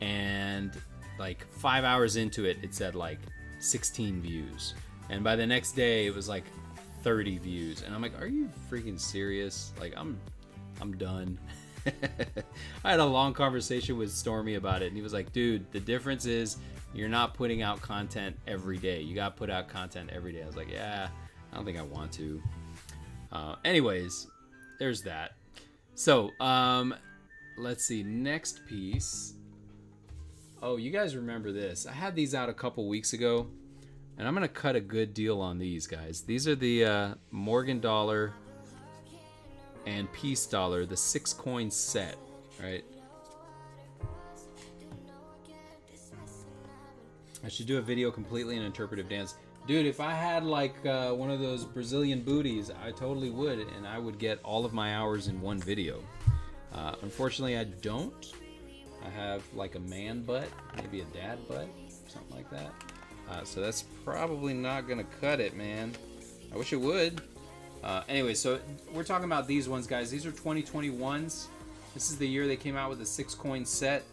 And like 5 hours into it, it said like 16 views. And by the next day, it was like 30 views. And I'm like, are you freaking serious? Like, I'm done. I had a long conversation with Stormy about it, and he was like, dude, the difference is you're not putting out content every day. You got to put out content every day. I was like, yeah, I don't think I want to. Anyways, there's that. So, let's see, next piece. Oh, you guys remember this. I had these out a couple weeks ago, and I'm going to cut a good deal on these, guys. These are the Morgan Dollar and Peace Dollar, the 6-coin set, right? I should do a video completely in interpretive dance. Dude, if I had like one of those Brazilian booties, I totally would, and I would get all of my hours in one video. Unfortunately, I don't. I have like a man butt, maybe a dad butt, something like that. So that's probably not gonna cut it, man. I wish it would. Anyway, so we're talking about these ones, guys. These are 2021s. This is the year they came out with a 6-coin set.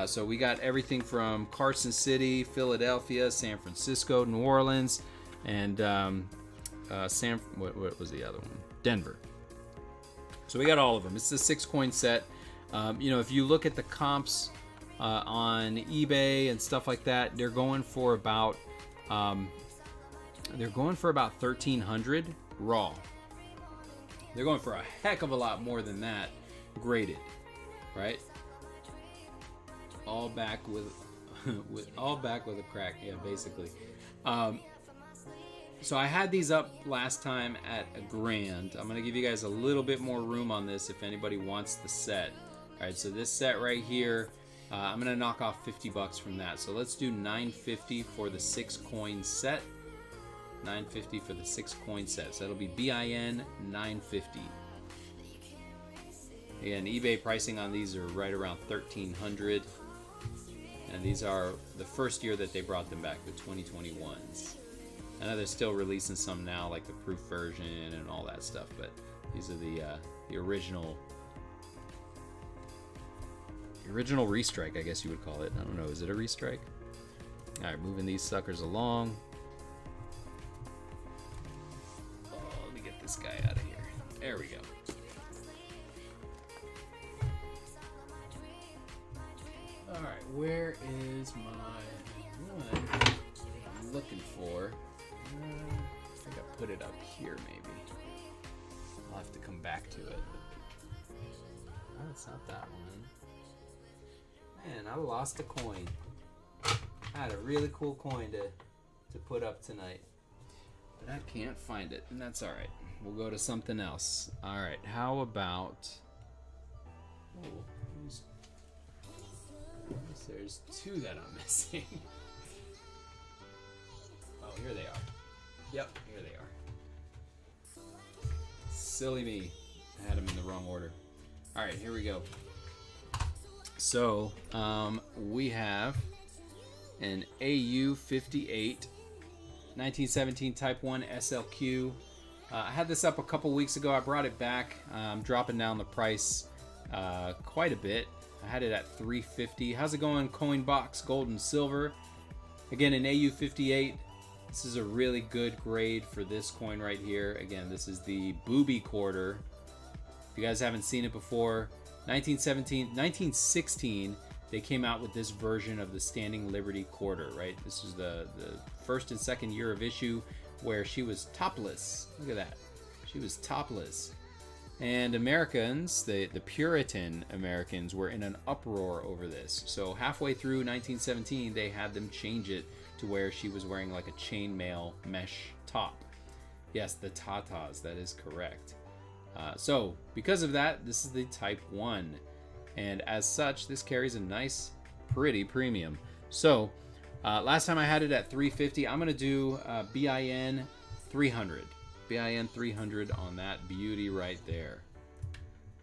So we got everything from Carson City, Philadelphia, San Francisco, New Orleans, and what was the other one? Denver. So we got all of them. It's a 6-coin set. You know, if you look at the comps on eBay and stuff like that, they're going for about $1,300 raw. They're going for a heck of a lot more than that graded, right? All back with a crack, yeah, basically. So I had these up last time at $1,000. I'm gonna give you guys a little bit more room on this if anybody wants the set. All right, so this set right here I'm gonna knock off 50 bucks from that. So let's do $9.50 for the 6 coin set. $9.50 for the 6 coin set. So that'll be BIN $9.50. Again, eBay pricing on these are right around $1,300. And these are the first year that they brought them back, the 2021s. I know they're still releasing some now, like the proof version and all that stuff, but these are the original restrike, I guess you would call it. I don't know, is it a restrike? All right, moving these suckers along. Oh, let me get this guy out of here. There we go. All right, where is my one I'm looking for? I think I put it up here, maybe. I'll have to come back to it. Oh, it's not that one. Man, I lost a coin. I had a really cool coin to put up tonight. But I can't find it, and that's alright. We'll go to something else. Alright, how about... Oh, there's 2 that I'm missing. Oh, here they are. Yep, here they are. Silly me. I had them in the wrong order. Alright, here we go. So, we have an AU58 1917 Type 1 SLQ. I had this up a couple weeks ago. I brought it back. I'm dropping down the price quite a bit. I had it at $350. How's it going, coin box, gold and silver? Again, an AU58. This is a really good grade for this coin right here. Again, this is the booby quarter. If you guys haven't seen it before, 1916, they came out with this version of the Standing Liberty quarter, right? This is the first and second year of issue where she was topless. Look at that. She was topless. And Americans, the Puritan Americans, were in an uproar over this. So halfway through 1917, they had them change it to where she was wearing like a chainmail mesh top. Yes, the tatas, that is correct. So because of that, this is the Type 1. And as such, this carries a nice, pretty premium. So last time I had it at $350. I'm going to do BIN 300. BIN 300 on that beauty right there.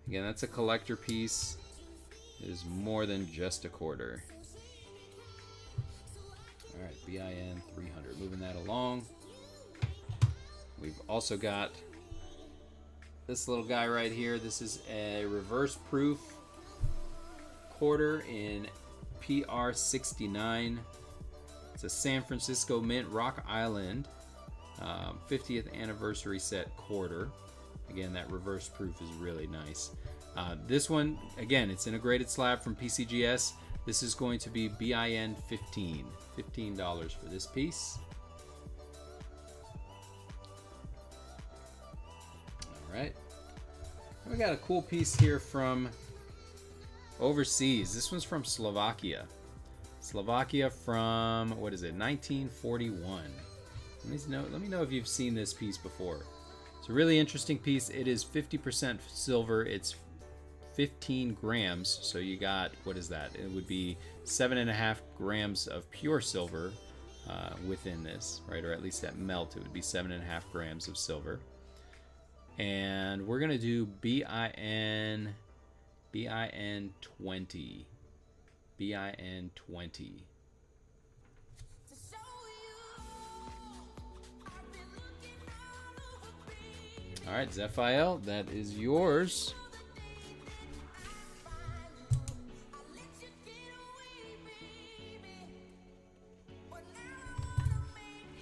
Again, that's a collector piece. It is more than just a quarter. All right, BIN 300. Moving that along. We've also got this little guy right here. This is a reverse proof quarter in PR69. It's a San Francisco Mint Rock Island 50th anniversary set quarter. Again, that reverse proof is really nice. This one, again, it's integrated slab from PCGS. This is going to be BIN 15. $15 for this piece. All right. We got a cool piece here from overseas. This one's from Slovakia. Slovakia from, what is it, 1941. Let me know if you've seen this piece before. It's a really interesting piece. It is 50% silver. It's 15 grams. So you got, what is that? It would be 7.5 grams of pure silver within this, right? Or at least at melt, it would be 7.5 grams of silver. And we're going to do BIN 20. BIN 20. All right, Zephiel, that is yours.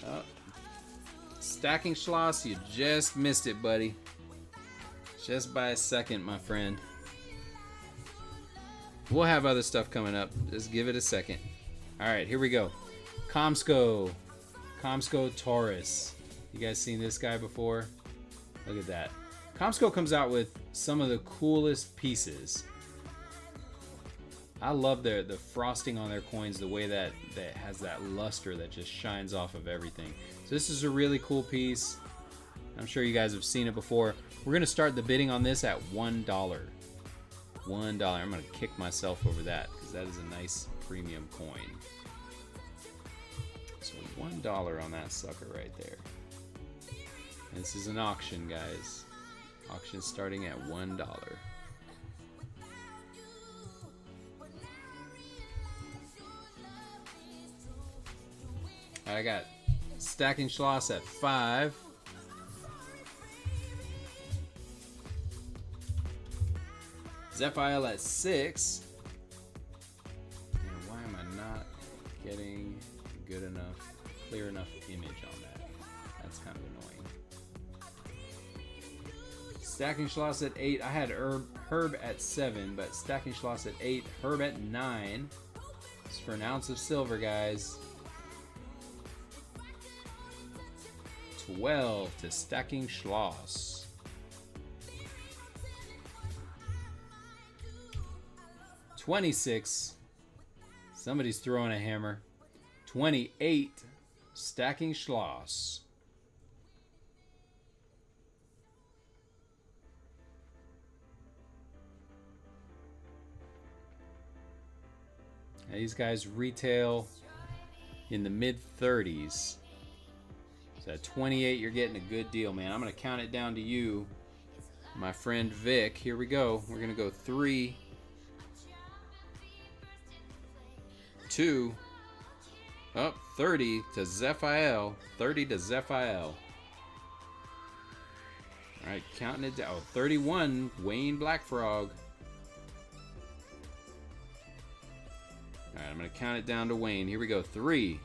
Oh. Stacking Schloss, you just missed it, buddy. Just by a second, my friend. We'll have other stuff coming up. Just give it a second. All right, here we go. Comsco Taurus. You guys seen this guy before? Look at that. Comsco comes out with some of the coolest pieces. I love the frosting on their coins, the way that has that luster that just shines off of everything. So this is a really cool piece. I'm sure you guys have seen it before. We're going to start the bidding on this at $1. $1. $1. I'm going to kick myself over that because that is a nice premium coin. So $1 on that sucker right there. And this is an auction, guys. Auction starting at $1. I got Stacking Schloss at 5. Zephyl at 6. And why am I not getting good enough, clear enough image on that? That's kind of annoying. Stacking Schloss at 8. I had Herb at 7, but Stacking Schloss at 8. Herb at 9. It's for an ounce of silver, guys. 12 to Stacking Schloss. 26. Somebody's throwing a hammer. 28. Stacking Schloss. Now these guys retail in the mid 30s. So at 28, you're getting a good deal, man. I'm going to count it down to you, my friend Vic. Here we go. We're going to go 3, 2, up 30 to Zephyl. 30 to Zephyl. All right, counting it down. Oh, 31, Wayne Blackfrog. All right, I'm going to count it down to Wayne. Here we go. 3.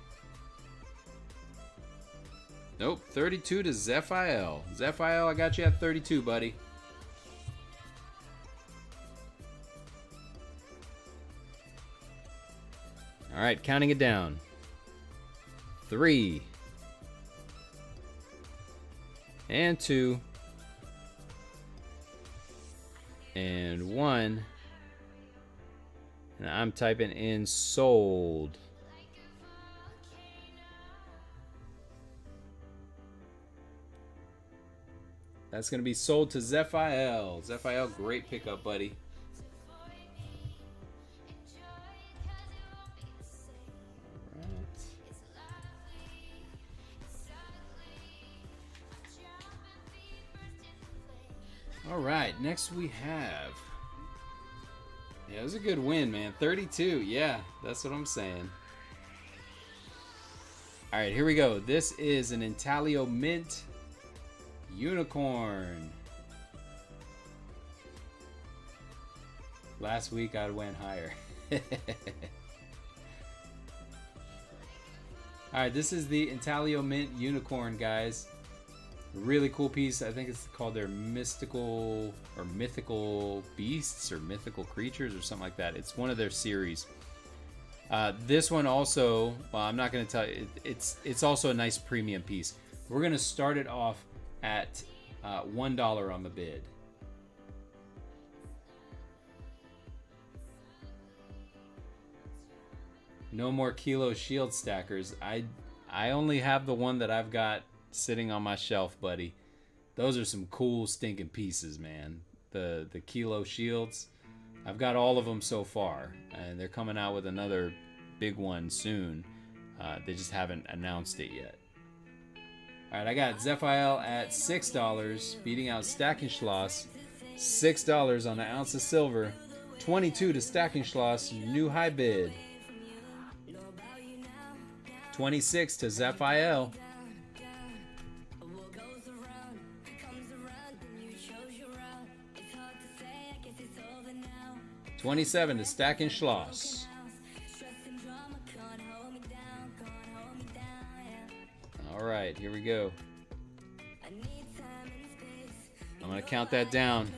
Nope, 32 to Zephyl. Zephyl, I got you at 32, buddy. All right, counting it down. 3. And 2. And 1. And I'm typing in sold. That's going to be sold to Zephyl. Zephyl, great pickup, buddy. All right, next we have... Yeah, it was a good win, man. 32, yeah, that's what I'm saying. All right, here we go. This is an Intaglio Mint Unicorn. Last week I went higher. Alright, this is the Intaglio Mint Unicorn, guys. Really cool piece. I think it's called their mystical or mythical beasts or mythical creatures or something like that. It's one of their series. This one also, well, I'm not going to tell you, it's also a nice premium piece. We're going to start it off at $1 on the bid. No more Kilo Shield Stackers. I only have the one that I've got sitting on my shelf, buddy. Those are some cool stinking pieces, man. The Kilo Shields. I've got all of them so far, and they're coming out with another big one soon. They just haven't announced it yet. Alright, I got Zephyl at $6, beating out Stacking Schloss. $6 on an ounce of silver. 22 to Stacking Schloss, new high bid. 26 to Zephyl. 27 to Stacking Schloss. Alright, here we go. I'm going to count that down.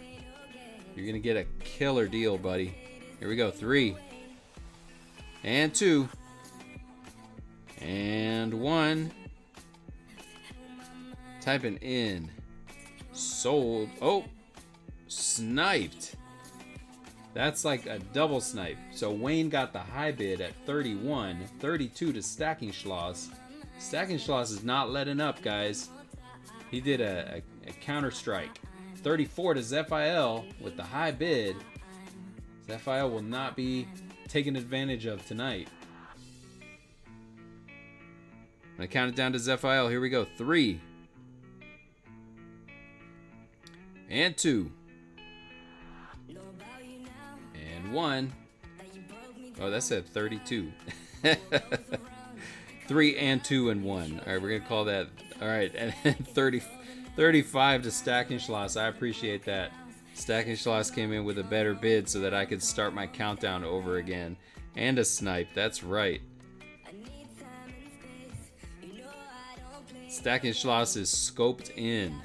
You're going to get a killer deal, buddy. Here we go. 3. And 2. And 1. Typing in. Sold. Oh! Sniped. That's like a double snipe. So Wayne got the high bid at 31. 32 to Stacking Schloss. Stacking Schloss is not letting up, guys. He did a counter strike. 34 to Zephyl with the high bid. Zephyl will not be taken advantage of tonight. I'm gonna count it down to Zephyl. Here we go. 3 and 2 and 1. Oh, that said 32. 3 and 2 and 1. All right, we're gonna call that. All right, and 35 to Stacking Schloss. I appreciate that. Stacking Schloss came in with a better bid so that I could start my countdown over again. And a snipe. That's right. Stacking Schloss is scoped in.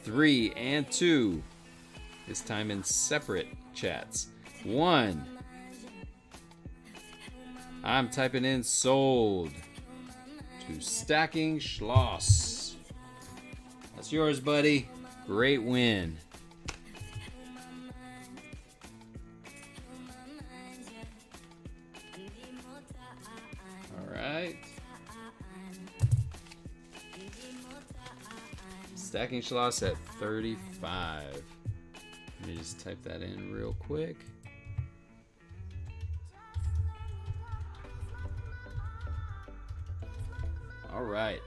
3 and 2. This time in separate chats. 1. I'm typing in sold to Stacking Schloss. That's yours, buddy. Great win. All right. Stacking Schloss at 35. Let me just type that in real quick. All right.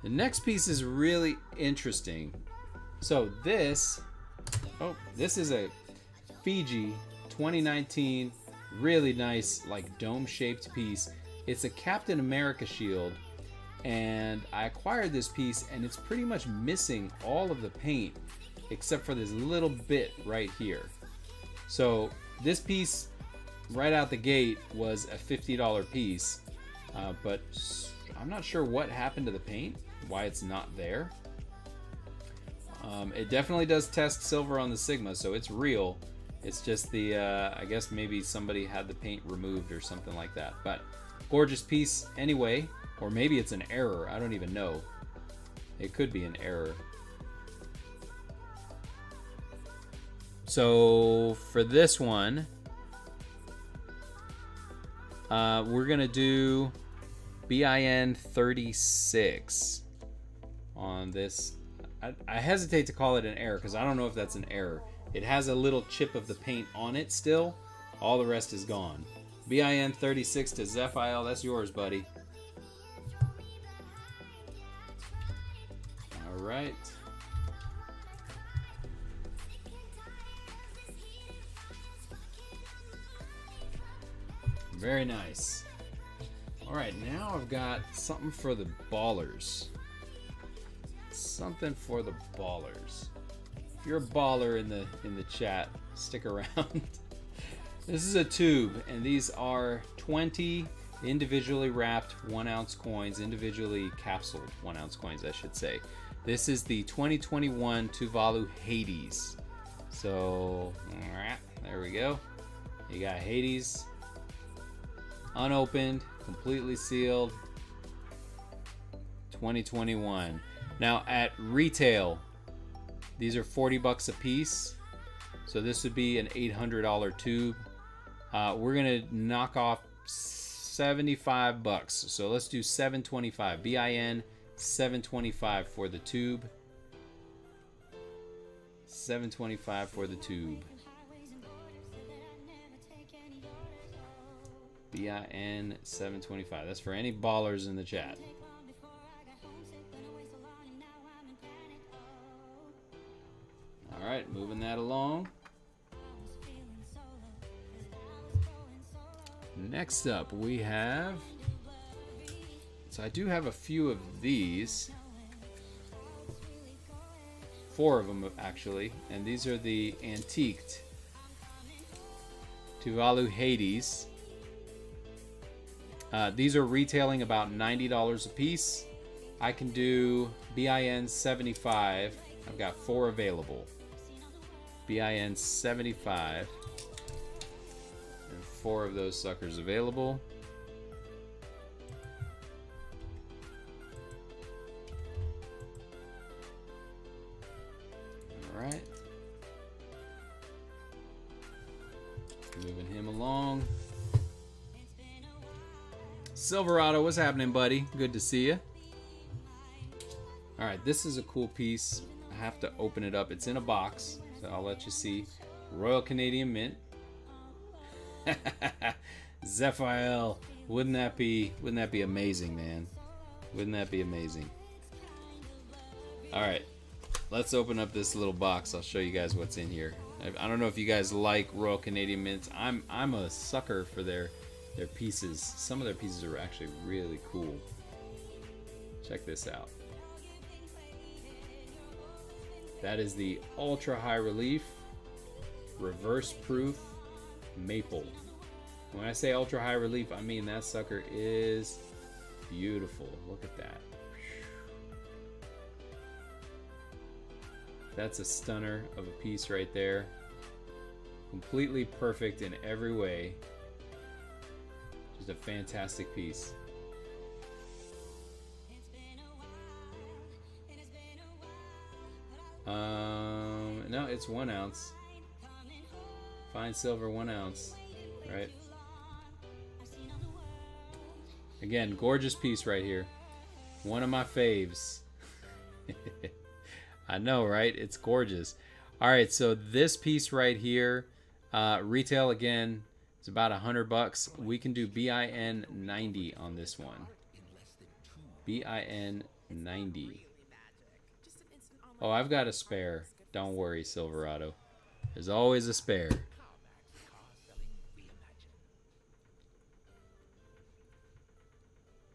The next piece is really interesting. So this is a Fiji 2019, really nice, like dome-shaped piece. It's a Captain America shield, and I acquired this piece, and it's pretty much missing all of the paint except for this little bit right here. So this piece right out the gate was a $50 piece, but I'm not sure what happened to the paint, why it's not there. It definitely does test silver on the Sigma, so it's real. It's just the, I guess maybe somebody had the paint removed or something like that. But gorgeous piece anyway, or maybe it's an error. I don't even know. It could be an error. So for this one, we're gonna do BIN 36 on this. I hesitate to call it an error because I don't know if that's an error. It has a little chip of the paint on it still. All the rest is gone. BIN 36 to Zephyl, that's yours, buddy. All right. Very nice. All right, now I've got something for the ballers. Something for the ballers. If you're a baller in the chat, stick around. This is a tube, and these are 20 individually wrapped 1 ounce coins, individually capsuled 1 ounce coins, I should say. This is the 2021 Tuvalu Hades. So, there we go. You got Hades, unopened, completely sealed, 2021. Now at retail, these are $40 a piece, so this would be an $800 tube. We're gonna knock off $75, so let's do $725. BIN $725 for the tube. $725 for the tube. BIN $725. That's for any ballers in the chat. All right, moving that along. Next up, we have. So I do have a few of these. 4 of them actually, and these are the antiqued Tuvalu Hades. These are retailing about $90 a piece. I can do BIN 75. I've got 4 available. BIN 75. And 4 of those suckers available. Alright. Moving him along. Silverado, what's happening, buddy? Good to see you. Alright, this is a cool piece. I have to open it up. It's in a box, so I'll let you see. Royal Canadian Mint. Zephiel, wouldn't that be amazing, man? Wouldn't that be amazing? All right, let's open up this little box. I'll show you guys what's in here. I don't know if you guys like Royal Canadian Mints. I'm a sucker for their pieces. Some of their pieces are actually really cool. Check this out. That is the ultra high relief, reverse proof maple. When I say ultra high relief, I mean that sucker is beautiful. Look at that. That's a stunner of a piece right there. Completely perfect in every way. Just a fantastic piece. No, it's 1 ounce. Fine silver 1 ounce, right? Again, gorgeous piece right here. One of my faves. I know, right? It's gorgeous. All right, so this piece right here, retail again, it's about $100. We can do BIN 90 on this one. BIN 90. Oh, I've got a spare. Don't worry, Silverado. There's always a spare.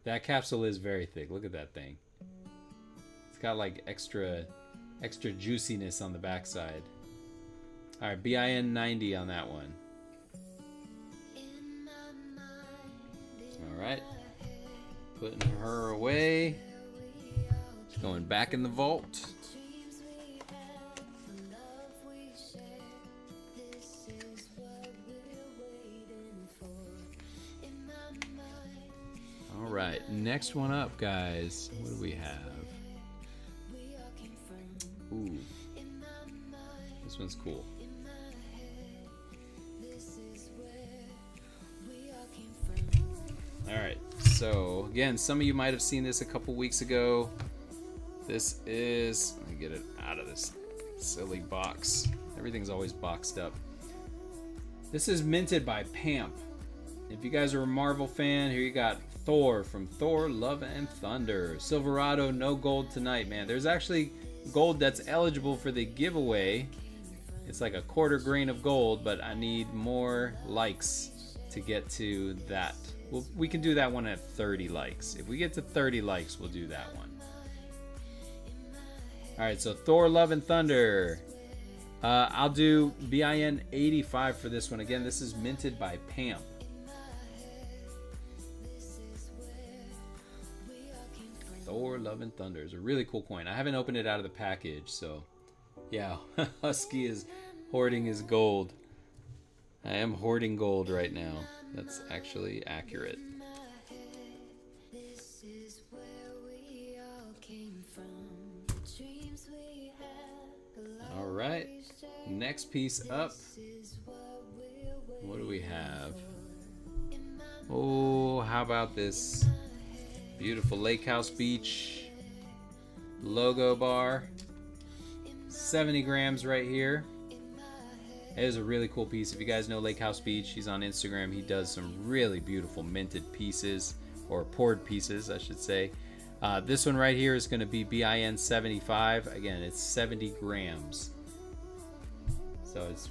That capsule is very thick. Look at that thing. It's got like extra juiciness on the backside. All right, BIN 90 on that one. All right, putting her away. She's going back in the vault. All right, next one up, guys. What do we have? Ooh, this one's cool. All right, so again, some of you might have seen this a couple weeks ago. This is, let me get it out of this silly box. Everything's always boxed up. This is minted by Pamp. If you guys are a Marvel fan, here you got Thor from Thor, Love and Thunder. Silverado, no gold tonight, man. There's actually gold that's eligible for the giveaway. It's like a quarter grain of gold, but I need more likes to get to that. Well, we can do that one at 30 likes. If we get to 30 likes, we'll do that one. All right, so Thor, Love and Thunder. I'll do BIN 85 for this one. Again, this is minted by Pamp. Thor, Love and Thunder is a really cool coin. I haven't opened it out of the package, so yeah. Husky is hoarding his gold. I am hoarding gold right now. That's actually accurate. All right, next piece up. What do we have? Oh, how about this beautiful Lake House Beach logo bar? 70 grams right here. It is a really cool piece. If you guys know Lake House Beach, he's on Instagram. He does some really beautiful minted pieces, or poured pieces, I should say. This one right here is going to be BIN 75. Again, it's 70 grams. So it's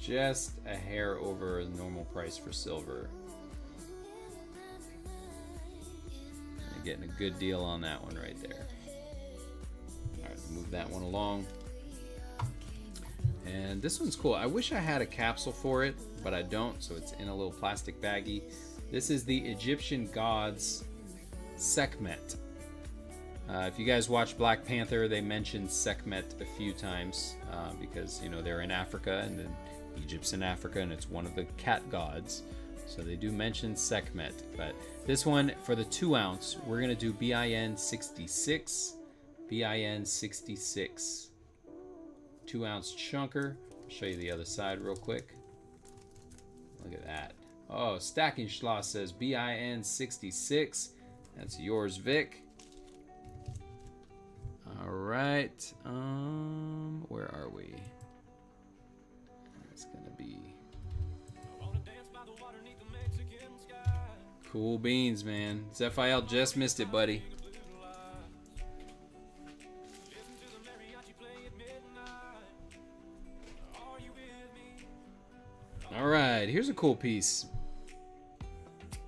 just a hair over the normal price for silver. You're getting a good deal on that one right there. All right, move that one along. And this one's cool. I wish I had a capsule for it, but I don't, so it's in a little plastic baggie. This is the Egyptian gods Sekhmet. If you guys watch Black Panther, they mentioned Sekhmet a few times because, you know, they're in Africa, and then Egypt's in Africa, and it's one of the cat gods. So they do mention Sekhmet. But this one, for the 2 ounce, we're going to do BIN 66. BIN 66. 2 ounce chunker. I'll show you the other side real quick. Look at that. Oh, Stacking Schloss says BIN 66. That's yours, Vic. All right. Where are we? It's gonna be. Cool beans, man. Zephiel just missed it, buddy. All right, here's a cool piece.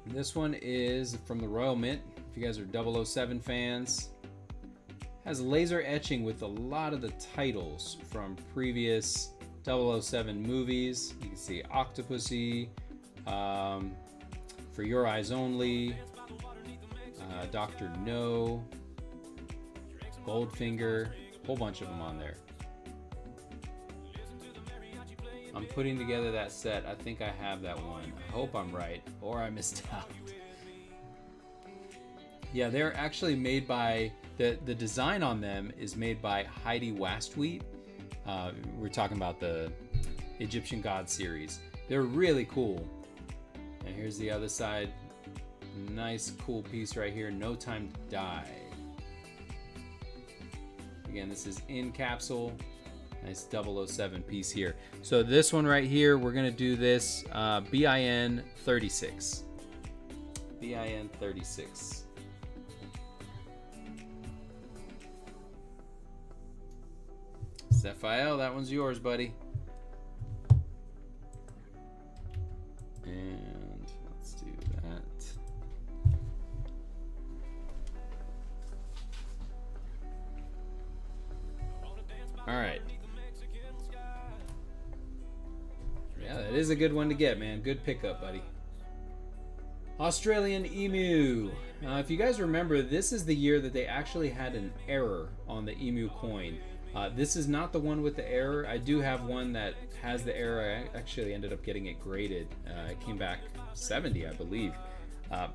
This one is from the Royal Mint. If you guys are 007 fans, has laser etching with a lot of the titles from previous 007 movies. You can see Octopussy, For Your Eyes Only, Dr. No, Goldfinger, a whole bunch of them on there. I'm putting together that set. I think I have that one. I hope I'm right, or I missed out. Yeah, they're actually made by, the design on them is made by Heidi Wastwheat. We're talking about the Egyptian God series. They're really cool. And here's the other side. Nice, cool piece right here. No Time to Die. Again, this is in capsule. Nice 007 piece here. So this one right here, we're gonna do this BIN 36. BIN 36. Zephiel, that one's yours, buddy. And let's do that. All right. Yeah, that is a good one to get, man. Good pickup, buddy. Australian Emu. If you guys remember, this is the year that they actually had an error on the Emu coin. This is not the one with the error. I do have one that has the error. I actually ended up getting it graded. It came back 70, I believe.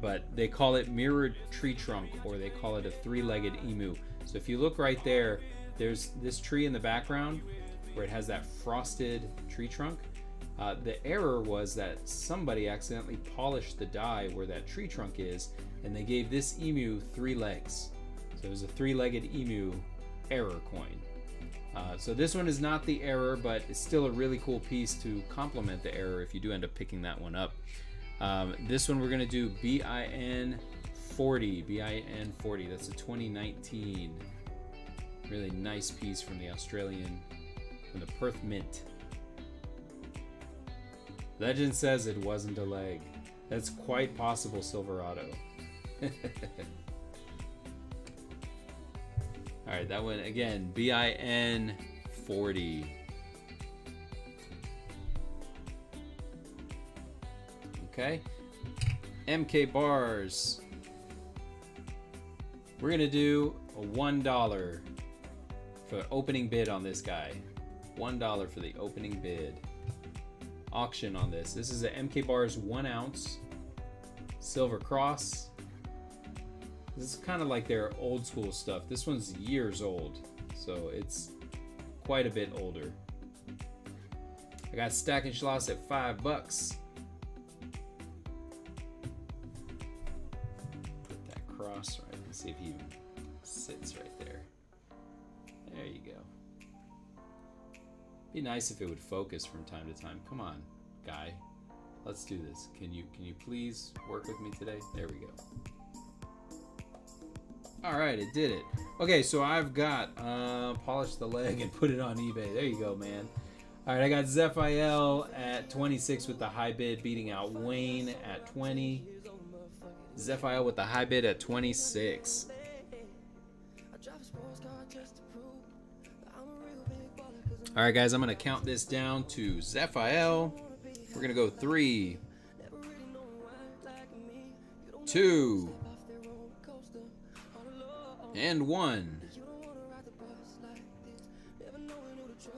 But they call it mirrored tree trunk, or they call it a three-legged emu. So if you look right there, there's this tree in the background where it has that frosted tree trunk. The error was that somebody accidentally polished the die where that tree trunk is, and they gave this emu 3 legs. So it was a three-legged emu error coin. So this one is not the error, but it's still a really cool piece to complement the error if you do end up picking that one up. This one we're going to do BIN 40. BIN 40. That's a 2019. Really nice piece from the from the Perth Mint. Legend says it wasn't a leg. That's quite possible, Silverado. All right, that one again, BIN 40. Okay, MK bars. We're gonna do a $1 for opening bid on this guy. $1 for the opening bid. Auction on this. This is a MK bars 1 ounce silver cross. This is kind of like their old school stuff. This one's years old, so it's quite a bit older. I got Stack and Schloss at $5. Put that cross right. Let's see if he sits right there. There you go. Be nice if it would focus from time to time. Come on, guy. Let's do this. Can you please work with me today? There we go. All right, it did it. Okay, so I've got polished the leg and put it on eBay. There you go, man. All right, I got Zephiel at 26 with the high bid, beating out Wayne at 20. Zephiel with the high bid at 26. All right, guys, I'm going to count this down to Zephiel. We're going to go 3, 2, and 1.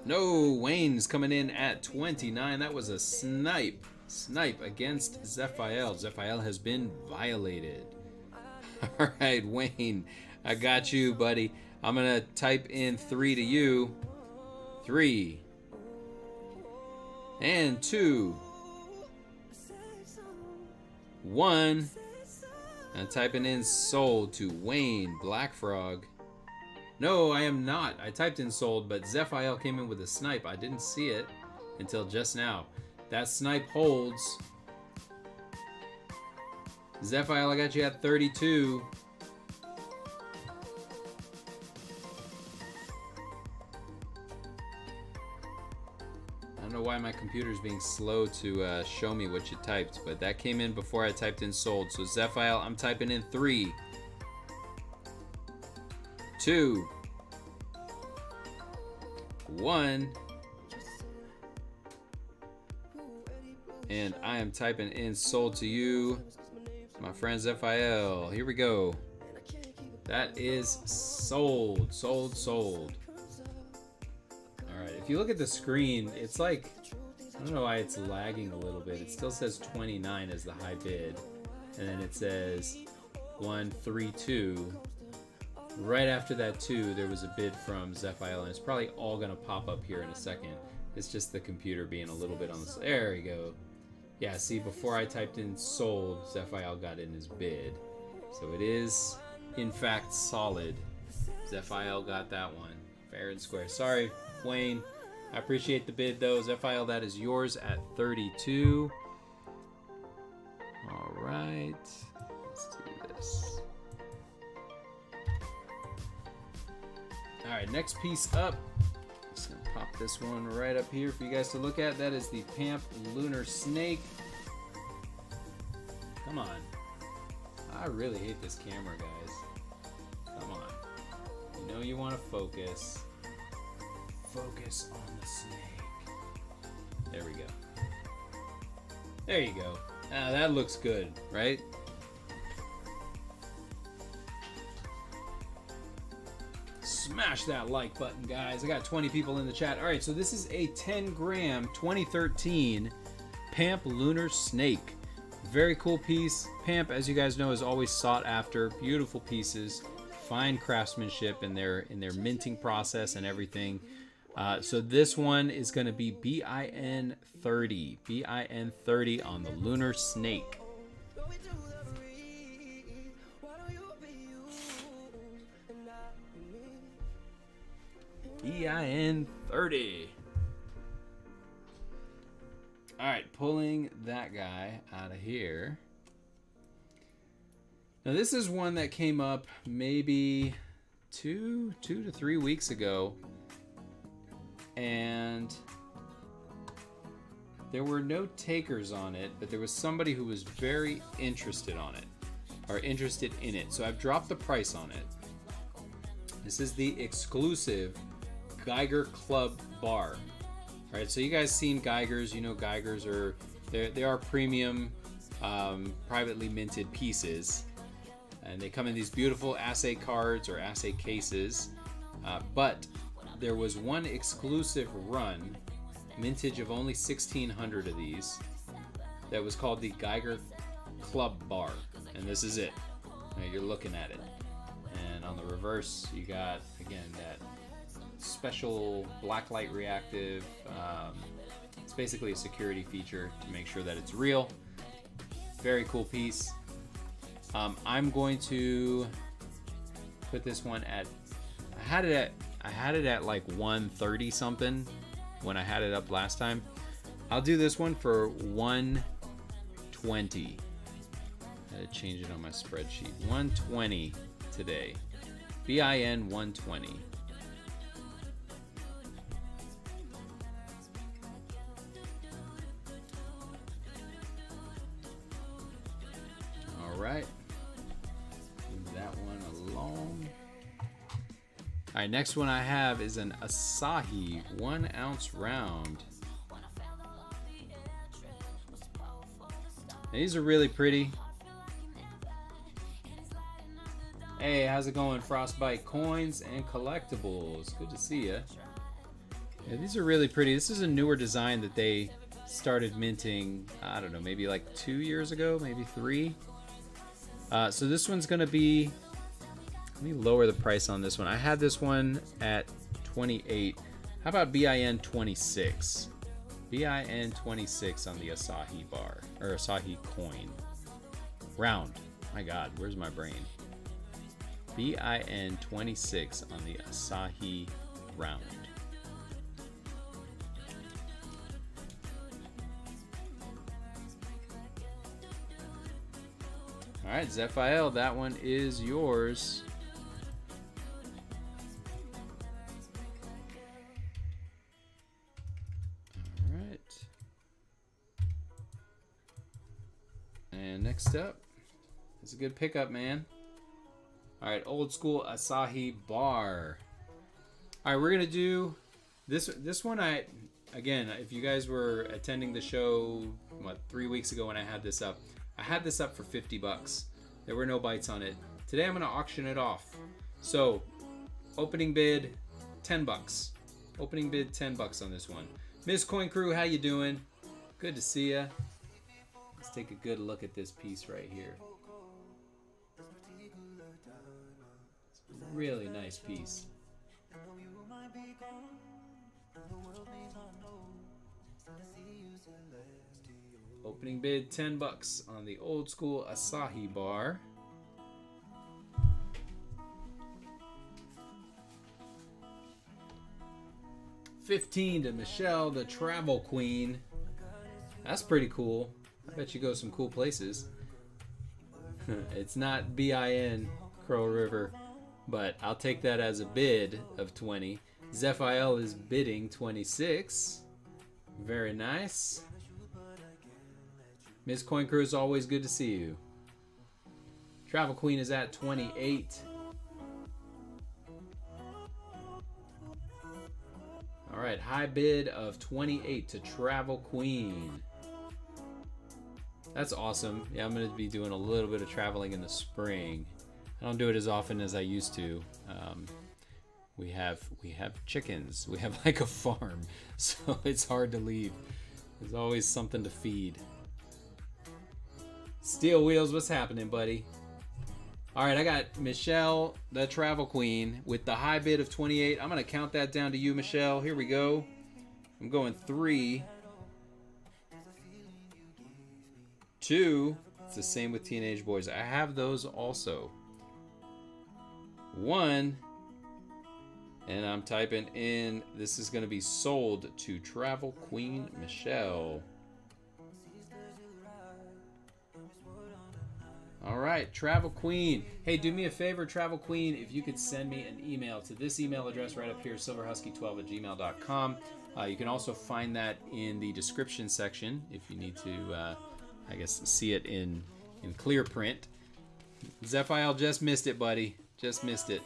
No, Wayne's coming in at 29. That was a snipe against Zephiel. Zephiel has been violated. All right, Wayne, I got you, buddy. I'm going to type in 3 to you. 3 and 2, 1. And typing in sold to Wayne Black Frog. No, I am not. I typed in sold, but Zephiel came in with a snipe. I didn't see it until just now. That snipe holds. Zephyl, I got you at 32. I don't know why my computer's being slow to show me what you typed, but that came in before I typed in sold. So Zephyl, I'm typing in 3, 2, 1. And I am typing in sold to you, my friend Zephyl. Here we go. That is sold, sold, sold. All right, if you look at the screen, it's like, I don't know why it's lagging a little bit. It still says 29 as the high bid. And then it says 132. Right after that 2, there was a bid from Zephyl, and it's probably all gonna pop up here in a second. It's just the computer being a little bit on the, there we go. Yeah, see, before I typed in sold, Zephyl got in his bid. So it is, in fact, solid. Zephyl got that one. Fair and square. Sorry, Wayne. I appreciate the bid, though. Zephyl, that is yours at 32. All right. Let's do this. All right, next piece up. Just gonna pop this one right up here for you guys to look at. That is the Pamp Lunar Snake. Come on. I really hate this camera, guys. Come on. You know you want to focus. Focus on the snake. There we go. There you go. Now that looks good, right? Smash that like button, guys. I got 20 people in the chat. All right, so this is a 10 gram 2013 Pamp Lunar Snake. Very cool piece. Pamp, as you guys know, is always sought after. Beautiful pieces, fine craftsmanship in their minting process and everything. So this one is going to be BIN 30. BIN 30 on the Lunar Snake. BIN 30. All right, pulling that guy out of here. Now this is one that came up maybe two to 3 weeks ago, and there were no takers on it, but there was somebody who was very interested on it, or interested in it. So I've dropped the price on it. This is the exclusive Geiger Club bar. All right, so you guys seen Geigers. You know Geigers are they are premium, privately minted pieces, and they come in these beautiful assay cards or assay cases. But there was one exclusive run, mintage of only 1,600 of these, that was called the Geiger Club bar, and this is it. Now you're looking at it, and on the reverse you got again that special blacklight reactive. It's basically a security feature to make sure that it's real. Very cool piece. I'm going to put this one at, I had it at like 130 something when I had it up last time. I'll do this one for 120. I had to change it on my spreadsheet. 120 today. BIN 120. Right, move that one along. All right, next one I have is an Asahi 1 ounce round. Now, these are really pretty. Hey, how's it going, Frostbite Coins and Collectibles? Good to see ya. Yeah, these are really pretty. This is a newer design that they started minting, I don't know, maybe like 2 years ago, maybe 3. So this one's gonna be, let me lower the price on this one. I had this one at 28. How about BIN 26? BIN 26 on the Asahi bar, or Asahi coin. Round. My God, where's my brain? BIN 26 on the Asahi round. All right, Zephiel, that one is yours. All right. And next up, it's a good pickup, man. All right, old school Asahi bar. All right, we're gonna do this one. Again, if you guys were attending the show, 3 weeks ago when I had this up for $50. There were no bites on it. Today I'm gonna auction it off. So, opening bid, $10. Opening bid, $10 on this one. Miss Coin Crew, how you doing? Good to see ya. Let's take a good look at this piece right here. It's a really nice piece. Opening bid, $10 on the old school Asahi bar. $15 to Michelle, the Travel Queen. That's pretty cool. I bet you go some cool places. It's not BIN, Crow River, but I'll take that as a bid of 20. Zephiel is bidding 26. Very nice. Ms. Coin Crew, is always good to see you. Travel Queen is at 28. All right, high bid of 28 to Travel Queen. That's awesome. Yeah, I'm going to be doing a little bit of traveling in the spring. I don't do it as often as I used to. We have chickens. We have like a farm, so it's hard to leave. There's always something to feed. Steel Wheels, what's happening, buddy? All right, I got Michelle, the Travel Queen, with the high bid of 28. I'm going to count that down to you, Michelle. Here we go. I'm going 3, 2. It's the same with Teenage Boys. I have those also. 1. And I'm typing in, this is going to be sold to Travel Queen Michelle. All right, Travel Queen. Hey, do me a favor, Travel Queen, if you could send me an email to this email address right up here, silverhusky12@gmail.com. You can also find that in the description section if you need to, I guess, see it in clear print. Zephiel just missed it, buddy. Just missed it.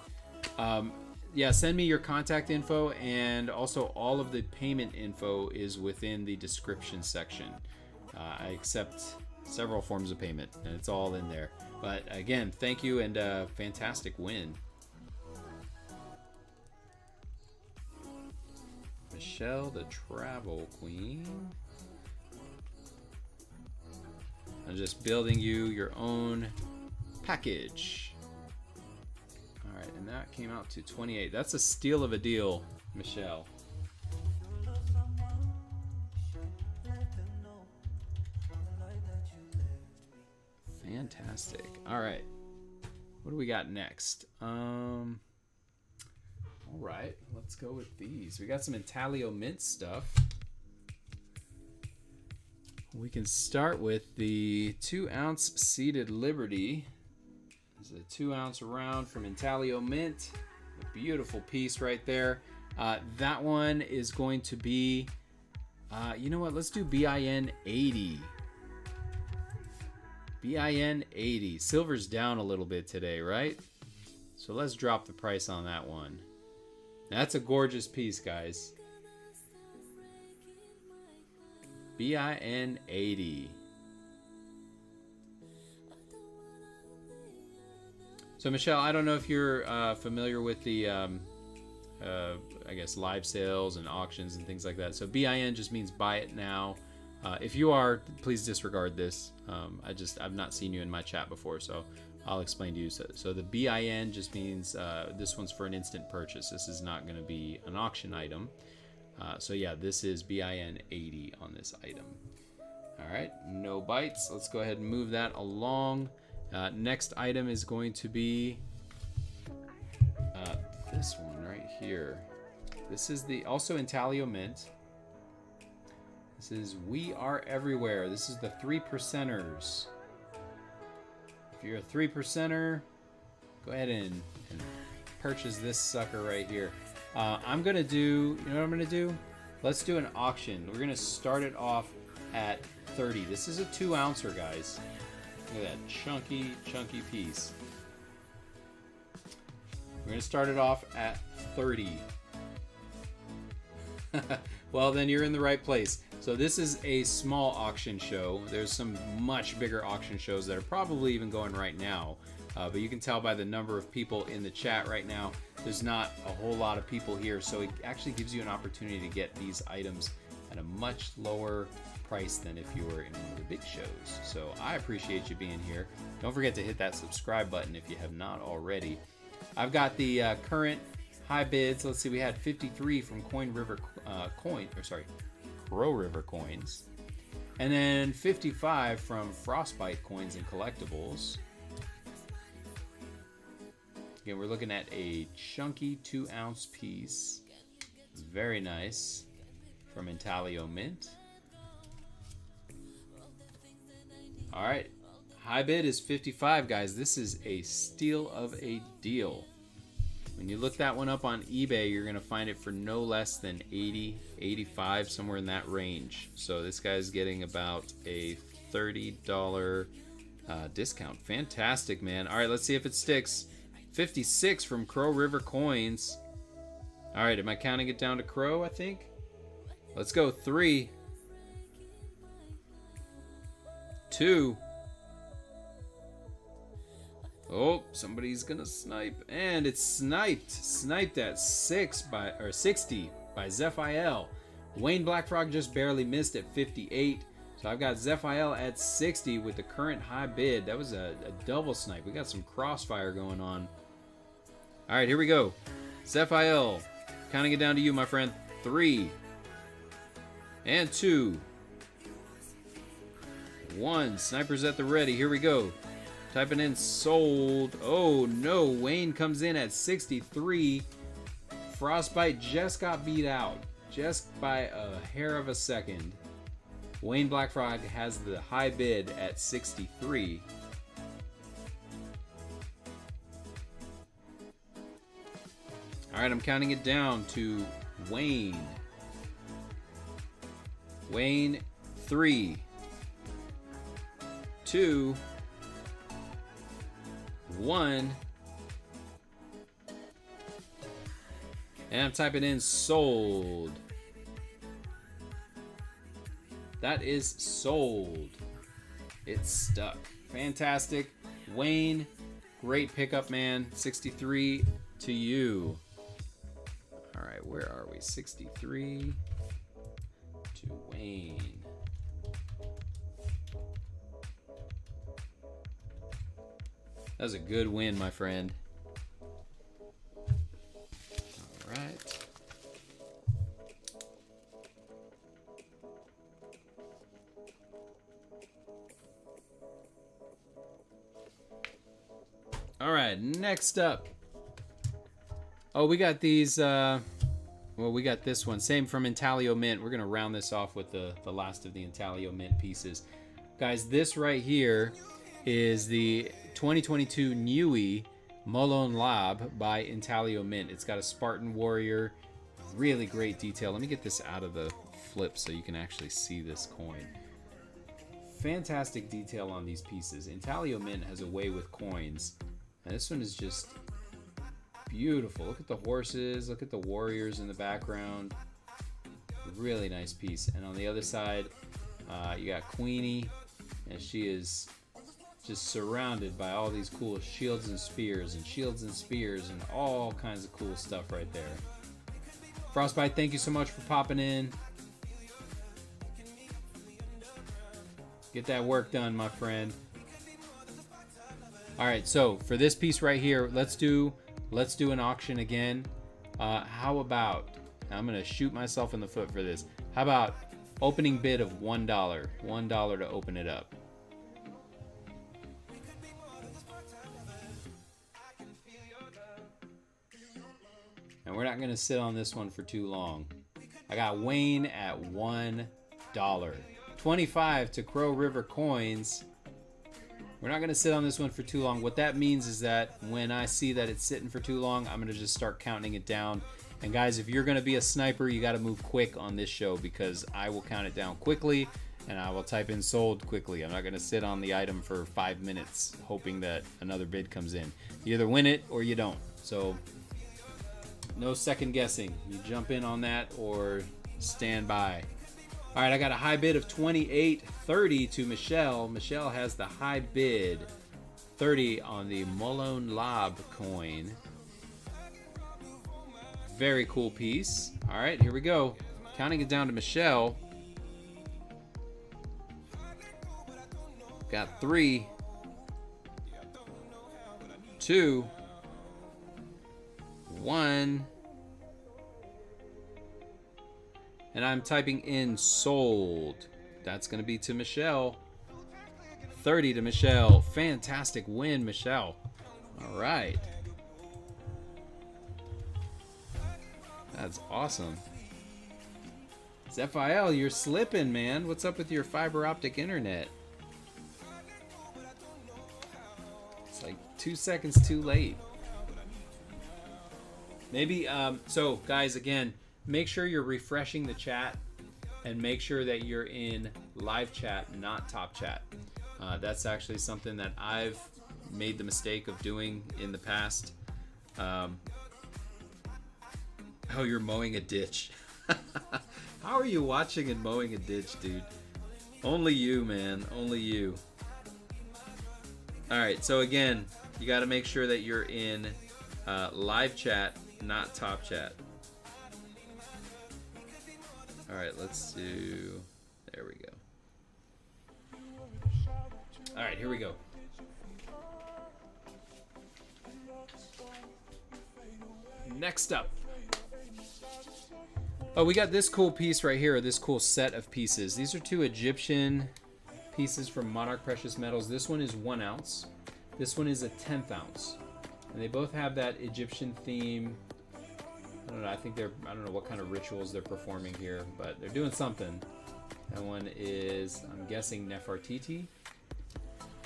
Yeah, send me your contact info, and also all of the payment info is within the description section. I accept several forms of payment, and it's all in there. But again, thank you, and fantastic win. Michelle, the Travel Queen. I'm just building you your own package. All right, and that came out to 28. That's a steal of a deal, Michelle. Fantastic. All right. What do we got next? All right. Let's go with these. We got some Intaglio Mint stuff. We can start with the 2-ounce Seated Liberty. This is a 2-ounce round from Intaglio Mint. A beautiful piece right there. That one is going to be, you know what? Let's do BIN 80. BIN 80. Silver's down a little bit today, right? So let's drop the price on that one. That's a gorgeous piece, guys. BIN 80. So Michelle, I don't know if you're familiar with the, I guess, live sales and auctions and things like that. So BIN just means buy it now. If you are, please disregard this. I've not seen you in my chat before, so I'll explain to you. So the BIN just means this one's for an instant purchase. This is not going to be an auction item. So yeah, this is BIN 80 on this item. All right, no bites. Let's go ahead and move that along. Next item is going to be this one right here. This is the also Intaglio Mint. This is We Are Everywhere. This is the 3%ers. If you're a 3%er, go ahead and purchase this sucker right here. I'm gonna do, you know what I'm gonna do? Let's do an auction. We're gonna start it off at 30. This is a 2-ouncer, guys. Look at that chunky piece. We're gonna start it off at 30. Well, then you're in the right place. So this is a small auction show. There's some much bigger auction shows that are probably even going right now. But you can tell by the number of people in the chat right now, there's not a whole lot of people here. So it actually gives you an opportunity to get these items at a much lower price than if you were in one of the big shows. So I appreciate you being here. Don't forget to hit that subscribe button if you have not already. I've got the current high bids. Let's see, we had 53 from Crow River Coins. And then 55 from Frostbite Coins and Collectibles. Again, we're looking at a chunky 2-ounce piece. Very nice. From Intaglio Mint. Alright. High bid is 55, guys. This is a steal of a deal. When you look that one up on eBay, you're going to find it for no less than 80, 85, somewhere in that range. So this guy's getting about a $30 discount. Fantastic, man. Alright, let's see if it sticks. 56 from Crow River Coins. Alright, am I counting it down to Crow, I think? Let's go. 3, 2. Oh, somebody's gonna snipe. And it's sniped. Sniped at 60 by Zephiel. Wayne Blackfrog just barely missed at 58. So I've got Zephiel at 60 with the current high bid. That was a double snipe. We got some crossfire going on. Alright, here we go. Zephiel, counting it down to you, my friend. 3 and 2. 1. Snipers at the ready. Here we go. Typing in sold. Oh no, Wayne comes in at 63. Frostbite just got beat out. Just by a hair of a second. Wayne Blackfrog has the high bid at 63. Alright, I'm counting it down to Wayne. Wayne, 3, 2, 1. And I'm typing in sold. That is sold. It's stuck. Fantastic. Wayne, great pickup, man. 63 to you. All right, where are we? 63 to Wayne. That was a good win, my friend. All right. All right, next up. Oh, we got these, well, we got this one. Same from Intaglio Mint. We're going to round this off with the last of the Intaglio Mint pieces. Guys, this right here is the 2022 Niue Molon Lab by Intaglio Mint. It's got a Spartan Warrior. Really great detail. Let me get this out of the flip so you can actually see this coin. Fantastic detail on these pieces. Intaglio Mint has a way with coins. And this one is just beautiful. Look at the horses. Look at the warriors in the background. Really nice piece. And on the other side, you got Queenie. And she is just surrounded by all these cool shields and spears and all kinds of cool stuff right there. Frostbite, thank you so much for popping in. Get that work done, my friend. All right, so for this piece right here, let's do an auction again. How about, I'm gonna shoot myself in the foot for this. How about opening bid of $1, $1 to open it up. And we're not gonna sit on this one for too long. I got Wayne at $1. 25 to Crow River Coins. We're not going to sit on this one for too long. What that means is that when I see that it's sitting for too long, I'm going to just start counting it down. And guys, if you're going to be a sniper, you got to move quick on this show, because I will count it down quickly and I will type in sold quickly. I'm not going to sit on the item for 5 minutes hoping that another bid comes in. You either win it or you don't. So no second guessing. You jump in on that or stand by. All right, I got a high bid of $28.30 to Michelle. Michelle has the high bid, 30 on the Molon Lab coin. Very cool piece. All right, here we go. Counting it down to Michelle. Got 3, 2, 1. And I'm typing in sold. That's going to be to Michelle. 30 to Michelle. Fantastic win, Michelle. All right. That's awesome. Zephiel, you're slipping, man. What's up with your fiber optic internet? It's like 2 seconds too late. Maybe, so guys, again, make sure you're refreshing the chat and make sure that you're in live chat, not top chat. That's actually something that I've made the mistake of doing in the past. Oh, you're mowing a ditch. How are you watching and mowing a ditch, dude? Only you, man. Only you. All right, so again, you got to make sure that you're in live chat, not top chat. All right, let's do, there we go. All right, here we go. Next up. Oh, we got this cool piece right here, this cool set of pieces. These are 2 Egyptian pieces from Monarch Precious Metals. This one is 1 ounce. This one is a 1/10 ounce. And they both have that Egyptian theme. I don't know, I don't know what kind of rituals they're performing here, but they're doing something. That one is, I'm guessing, Nefertiti.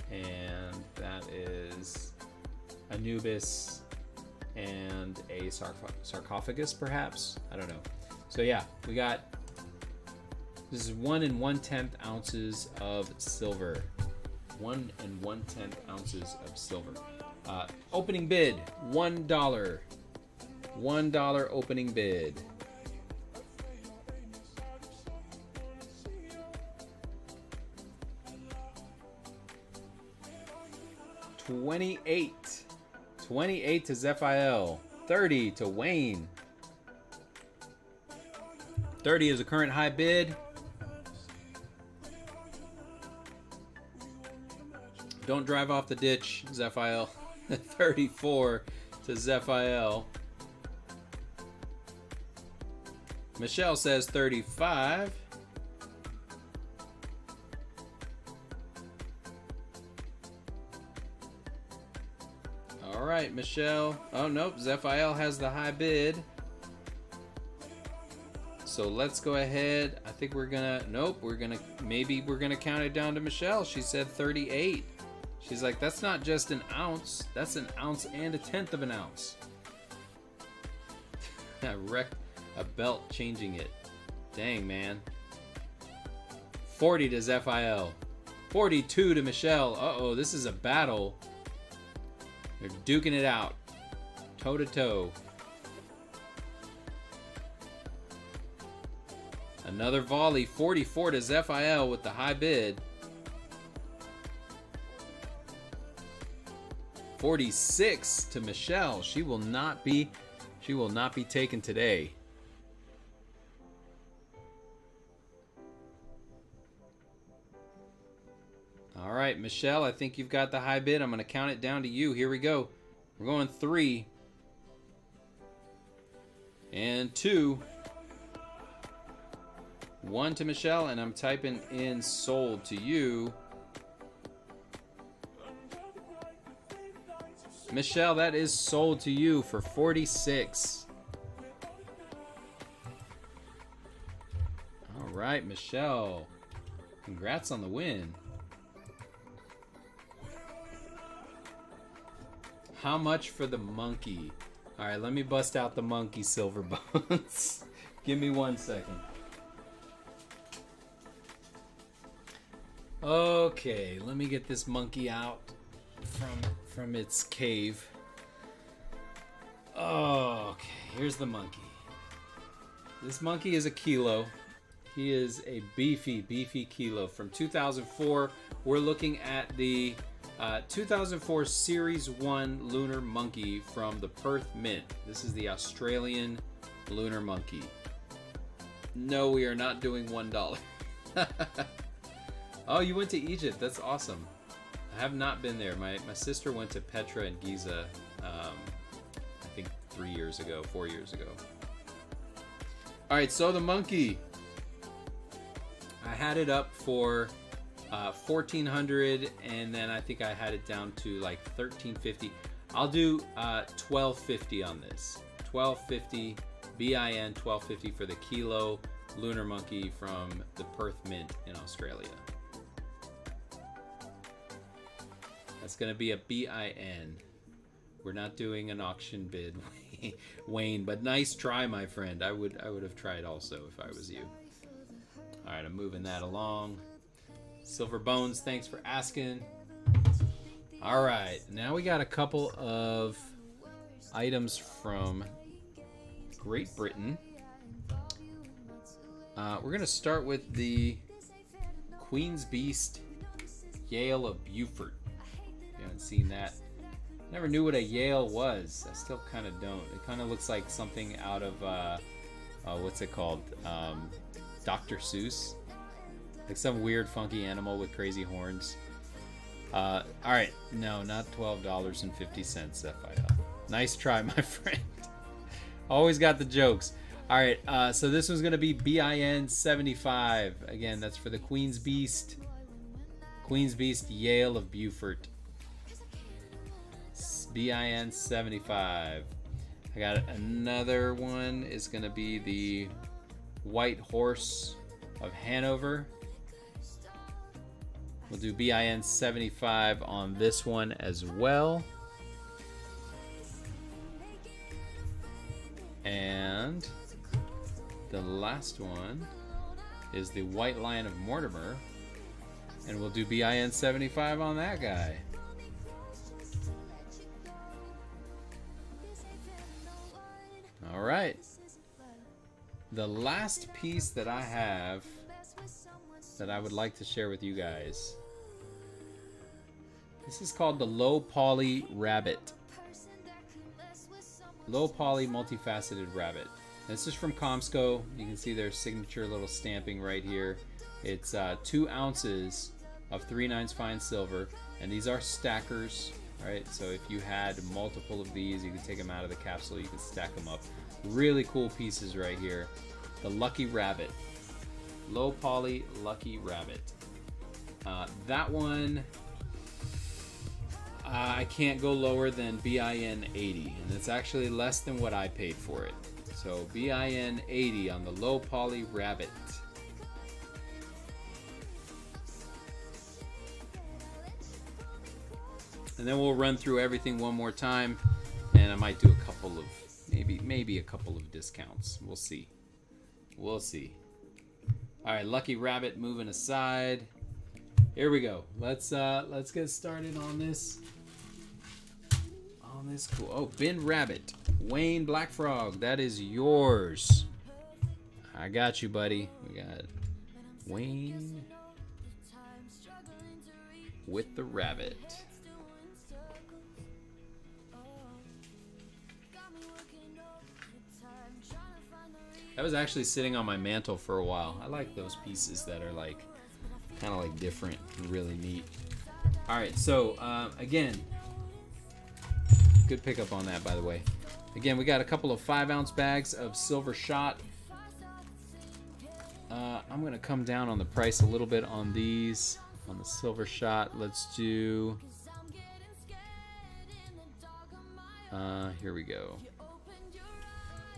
And that is Anubis and a sarcophagus, perhaps? I don't know. So yeah, we got, this is 1 1/10 ounces of silver. 1 1/10 ounces of silver. Opening bid, $1. $1 opening bid. $28 to Zephiel. 30 to Wayne. 30 is a current high bid. Don't drive off the ditch, Zephiel. 34 to Zephiel. Michelle says 35. All right, Michelle. Oh, nope. Zephiel has the high bid. So let's go ahead. I think we're gonna, nope, maybe we're gonna count it down to Michelle. She said 38. She's like, that's not just an ounce. That's an ounce and a 1/10 of an ounce. I wrecked a belt changing it. Dang, man. 40 to Zephiel. 42 to Michelle. Uh-oh, this is a battle. They're duking it out. Toe to toe. Another volley. 44 to Zephiel with the high bid. 46 to Michelle. She will not be taken today. All right, Michelle, I think you've got the high bid. I'm going to count it down to you. Here we go. We're going 3 and 2. 1 to Michelle, and I'm typing in sold to you. Michelle, that is sold to you for 46. All right, Michelle. Congrats on the win. How much for the monkey? All right, let me bust out the monkey, Silver Bones. Give me 1 second. Okay, let me get this monkey out from its cave. Okay, here's the monkey. This monkey is a kilo. He is a beefy kilo from 2004. We're looking at the 2004 Series 1 Lunar Monkey from the Perth Mint. This is the Australian Lunar Monkey. No, we are not doing $1. Oh, you went to Egypt. That's awesome. I have not been there. My sister went to Petra and Giza, I think 4 years ago. All right, so the monkey. I had it up for $1,400, and then I think I had it down to like $1,350. I'll do $1,250 on this. $1,250 BIN, $1,250 for the kilo lunar monkey from the Perth Mint in Australia. That's gonna be a BIN. We're not doing an auction bid, Wayne, but nice try, my friend. I would have tried also if I was you. All right, I'm moving that along. Silver Bones, thanks for asking. All right, now we got a couple of items from Great Britain. We're gonna start with the Queen's Beast Yale of Beaufort. If you haven't seen that, never knew what a Yale was. I still kind of don't. It kind of looks like something out of what's it called? Dr. Seuss. Like some weird funky animal with crazy horns. All right, no, not $12.50, FIL. Nice try, my friend. Always got the jokes. All right, so this one's gonna be BIN 75. Again, that's for the Queen's Beast. Queen's Beast Yale of Beaufort. BIN 75. I got another one. Is gonna be the White Horse of Hanover. We'll do BIN 75 on this one as well. And the last one is the White Lion of Mortimer. And we'll do BIN 75 on that guy. All right. The last piece that I have that I would like to share with you guys. This is called the Low Poly Rabbit. Low Poly Multifaceted Rabbit. This is from Comsco. You can see their signature little stamping right here. It's 2 ounces of 3/9 fine silver, and these are stackers. Right, so if you had multiple of these, you could take them out of the capsule, you could stack them up. Really cool pieces right here. The Lucky Rabbit. Low Poly Lucky Rabbit. That one, I can't go lower than BIN 80, and it's actually less than what I paid for it. So BIN 80 on the Low Poly Rabbit. And then we'll run through everything one more time, and I might do a couple of, maybe a couple of discounts. We'll see. We'll see. All right, Lucky Rabbit moving aside. Here we go. Let's get started on this. On this cool. Oh, Bin Rabbit, Wayne Black Frog. That is yours. I got you, buddy. We got Wayne with the rabbit. That was actually sitting on my mantle for a while. I like those pieces that are like kind of like different and really neat. All right, so again, good pickup on that, by the way. Again, we got a couple of 5-ounce bags of silver shot. I'm gonna come down on the price a little bit on these, on the silver shot. Let's do. Here we go.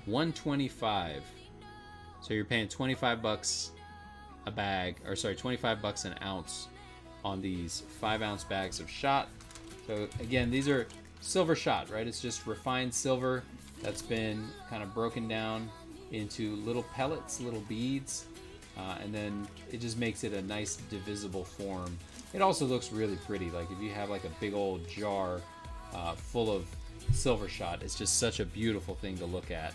$125. So you're paying $25 a bag, or sorry, $25 an ounce on these 5-ounce bags of shot. So again, these are silver shot, right? It's just refined silver that's been kind of broken down into little pellets, little beads, and then it just makes it a nice divisible form. It also looks really pretty. Like if you have like a big old jar full of silver shot, it's just such a beautiful thing to look at.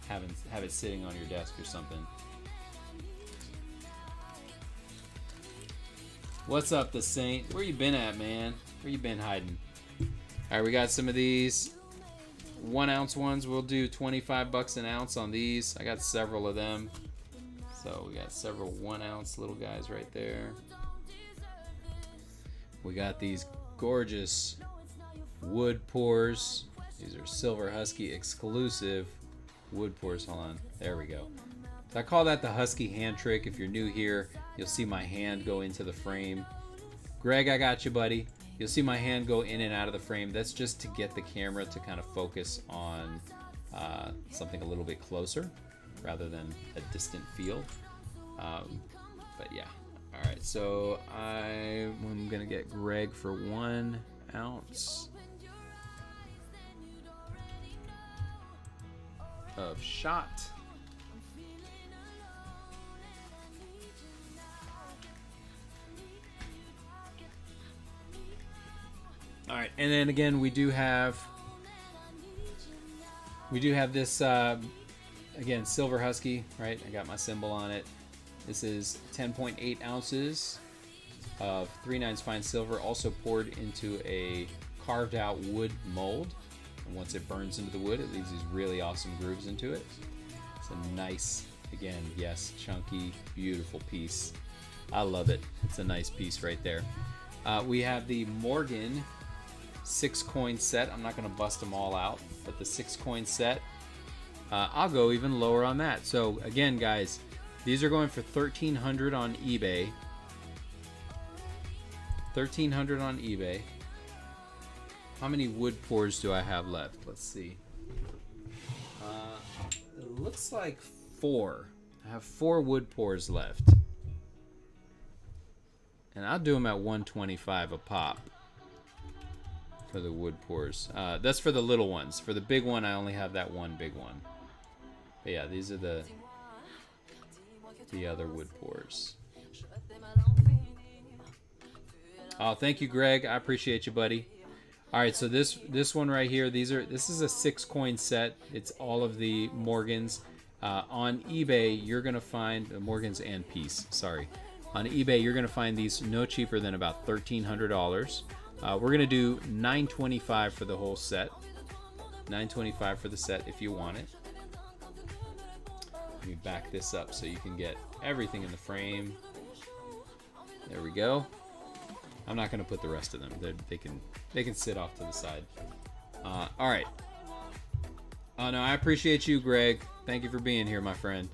Have it sitting on your desk or something. What's up, the Saint? Where you been at, man? Where you been hiding? All right, we got some of these 1 ounce ones. We'll do 25 bucks an ounce on these. I got several of them. So we got several 1 ounce little guys right there. We got these gorgeous wood pours. These are Silver Husky exclusive wood pours. Hold on. There we go. So I call that the Husky hand trick. If you're new here, you'll see my hand go into the frame. Greg, I got you, buddy. You'll see my hand go in and out of the frame. That's just to get the camera to kind of focus on something a little bit closer rather than a distant field. But yeah. All right, so I'm going to get Greg for 1 ounce of shot. All right, and then again, we do have this again, Silver Husky, right? I got my symbol on it. This is 10.8 ounces of 3/9 fine silver, also poured into a carved out wood mold. And once it burns into the wood, it leaves these really awesome grooves into it. It's a nice, again, yes, chunky, beautiful piece. I love it. It's a nice piece right there. We have the Morgan 6-coin set. I'm not going to bust them all out, but the 6-coin set, I'll go even lower on that. So again, guys, these are going for $1,300 on eBay. $1,300 on eBay. How many wood pours do I have left? Let's see. It looks like 4. I have 4 wood pours left. And I'll do them at $125 a pop for the wood pours. That's for the little ones. For the big one, I only have that one big one. But yeah, these are the other wood pours. Oh, thank you, Greg. I appreciate you, buddy. All right, so this one right here, this is a 6-coin set. It's all of the Morgans. On eBay, you're gonna find Morgans and Peace. Sorry, on eBay you're gonna find these no cheaper than about $1,300. We're gonna do $925 for the whole set. $925 for the set if you want it. Let me back this up so you can get everything in the frame. There we go. I'm not going to put the rest of them. They can sit off to the side. All right. Oh no, I appreciate you, Greg. Thank you for being here, my friend.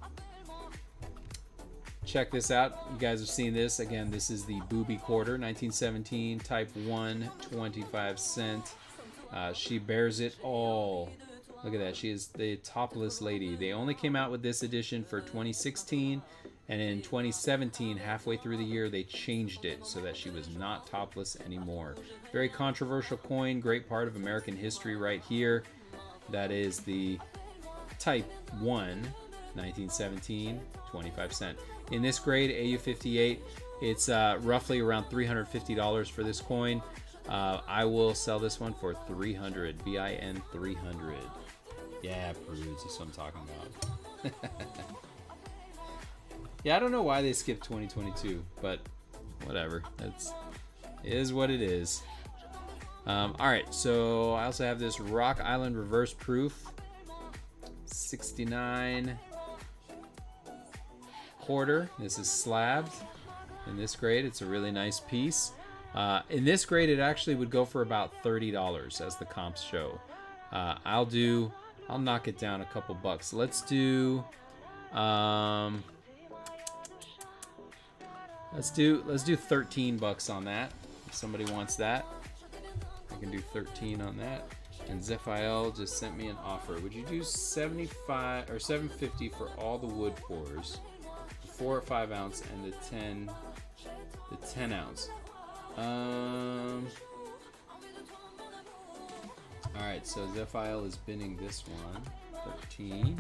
Check this out. You guys have seen this. Again, this is the Booby Quarter, 1917, Type 1, 25 cent. She bears it all. Look at that. She is the topless lady. They only came out with this edition for 2016, and in 2017, halfway through the year, they changed it so that she was not topless anymore. Very controversial coin. Great part of American history right here. That is the Type 1, 1917, 25 cent. In this grade, AU58, it's roughly around $350 for this coin. I will sell this one for $300, BIN 300. Yeah, prudes, that's what I'm talking about. Yeah, I don't know why they skipped 2022, but whatever. It is what it is. All right, so I also have this Rock Island Reverse Proof, 69 quarter. This is slabbed in this grade. It's a really nice piece. In this grade, it actually would go for about $30 as the comps show. I'll knock it down a couple bucks. Let's do 13 bucks on that. If somebody wants that, I can do 13 on that. And Zephiel just sent me an offer. Would you do 75 or 750 for all the wood pours, the 4 or 5 ounce and the 10 ounce? Alright, so Zephyl is binning this one. 13.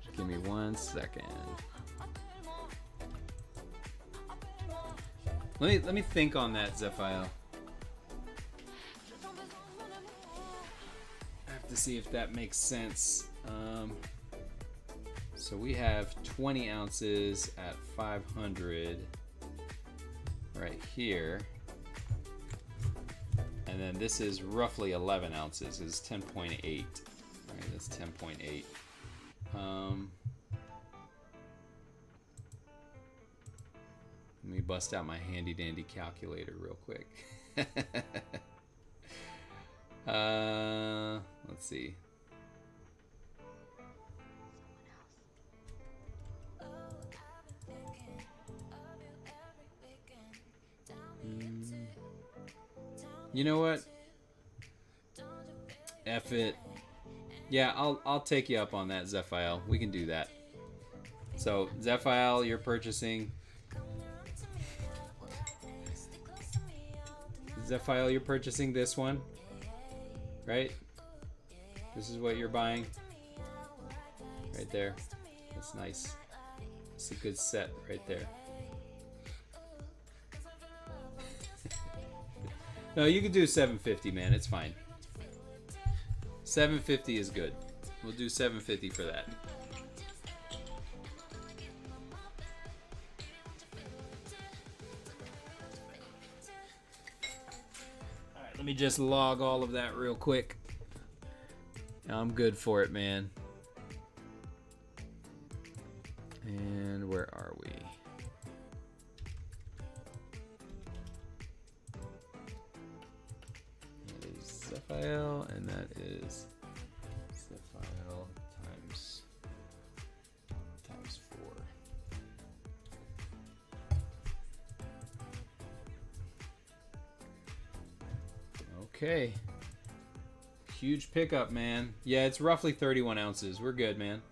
Just give me 1 second. Let me think on that, Zephyl. I have to see if that makes sense. So we have 20 ounces at 500 right here. And then this is roughly 11 ounces. It's 10.8. Right, that's 10.8. Let me bust out my handy dandy calculator real quick. Let's see. You know what? F it. Yeah, I'll take you up on that, Zephyl. We can do that. So, Zephyl, you're purchasing. Zephyl, you're purchasing this one, right? This is what you're buying. Right there. That's nice. It's a good set right there. No, you can do 750, man. It's fine. 750 is good. We'll do 750 for that. Alright, let me just log all of that real quick. I'm good for it, man. And where are we? Zephyl, and that is Zephyl times 4. Okay. Huge pickup, man. Yeah, it's roughly 31 ounces. We're good, man.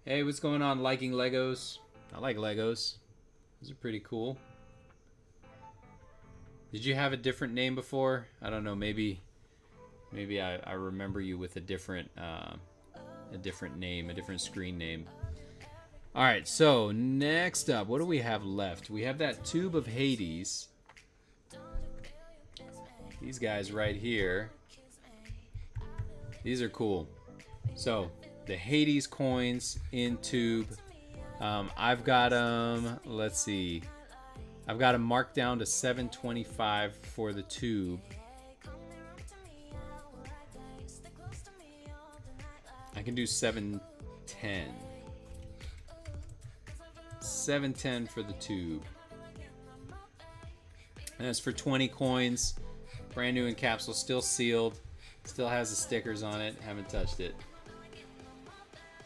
Hey, what's going on? Liking Legos? I like Legos. Those are pretty cool. Did you have a different name before? I don't know. Maybe I remember you with a different name, a different screen name. All right. So next up, what do we have left? We have that tube of Hades. These guys right here. These are cool. So the Hades coins in tube. I've got them. Let's see. I've got them marked down to $7.25 for the tube. I can do $7.10. $7.10 for the tube. And that's for 20 coins. Brand new in capsule, still sealed. Still has the stickers on it. Haven't touched it.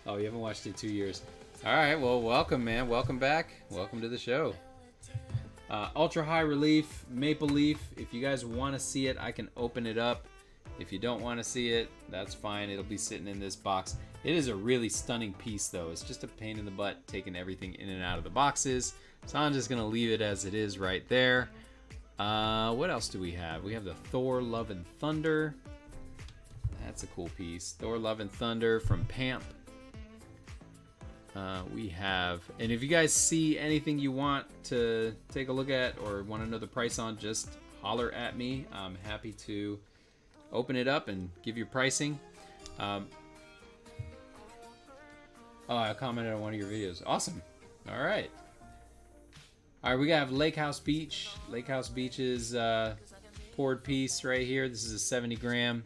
Oh, you haven't watched it in 2 years. All right, well, welcome, man. Welcome back. Welcome to the show. Ultra high relief maple leaf. If you guys want to see it, I can open it up. If you don't want to see it, that's fine. It'll be sitting in this box. It is a really stunning piece, though. It's just a pain in the butt taking everything in and out of the boxes. So I'm just going to leave it as it is right there. What else do we have? We have the Thor Love and Thunder. That's a cool piece. Thor Love and Thunder from Pamp. We have, and if you guys see anything you want to take a look at or want to know the price on, just holler at me. I'm happy to open it up and give you pricing. Oh, I commented on one of your videos. Awesome. All right. All right, we have Lake House Beach. Lake House Beach's poured piece right here. This is a 70 gram.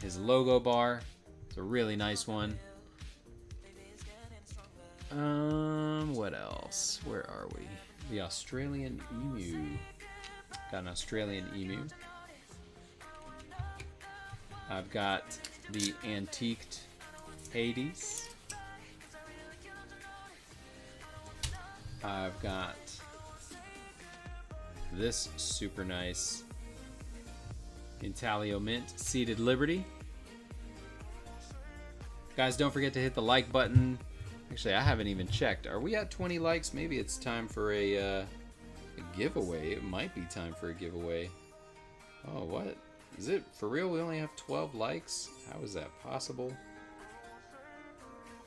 His logo bar. It's a really nice one. What else? Where are we? The Australian Emu. Got an Australian Emu. I've got the antiqued Hades. I've got this super nice Intaglio Mint Seated Liberty. Guys, don't forget to hit the like button. Actually, I haven't even checked. Are we at 20 likes? Maybe it's time for a A giveaway? It might be time for a giveaway. Oh, what? Is it for real? We only have 12 likes? How is that possible?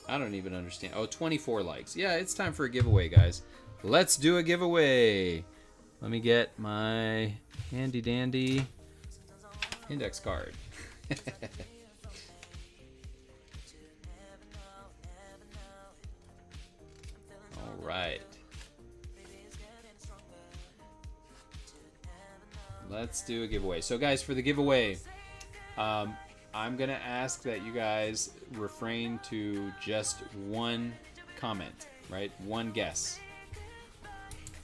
I don't even understand. Oh, 24 likes. Yeah, it's time for a giveaway, guys. Let's do a giveaway. Let me get my handy dandy index card. All right. Let's do a giveaway. So guys, for the giveaway, I'm gonna ask that you guys refrain to just one comment, right? One guess.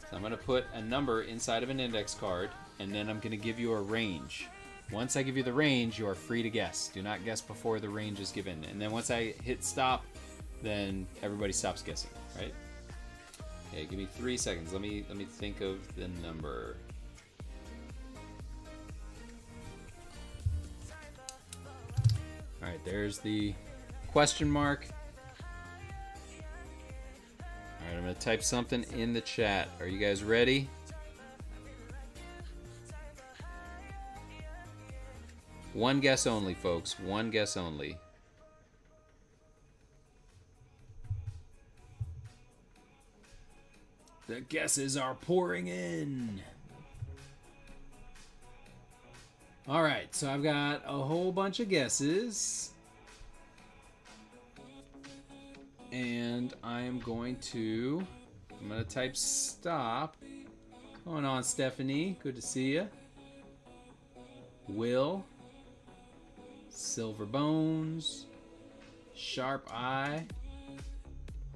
So I'm gonna put a number inside of an index card, and then I'm gonna give you a range. Once I give you the range, you are free to guess. Do not guess before the range is given. And then once I hit stop, then everybody stops guessing, right? Okay, give me 3 seconds. Let me think of the number. All right, there's the question mark. All right, I'm gonna type something in the chat. Are you guys ready? One guess only, folks. One guess only. The guesses are pouring in. All right, so I've got a whole bunch of guesses. And I'm going to type stop. Going on, Stephanie. Good to see you. Will. Silver Bones. Sharp Eye.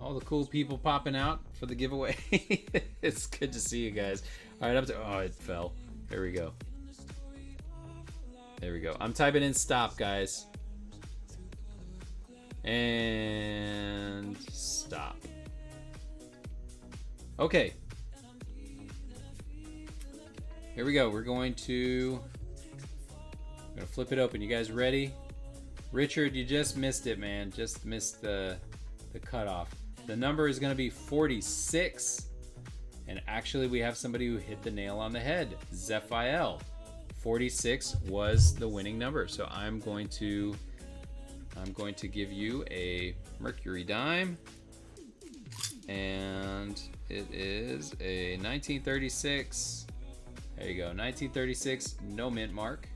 All the cool people popping out for the giveaway. It's good to see you guys. All right, oh, it fell. There we go. There we go. I'm typing in stop, guys. And stop. Okay. Here we go. We're going to flip it open. You guys ready? Richard, you just missed it, man. Just missed the cutoff. The number is going to be 46. And actually, we have somebody who hit the nail on the head. Zephiel. 46 was the winning number. So I'm going to give you a Mercury dime. And it is a 1936. There you go. 1936, no mint mark.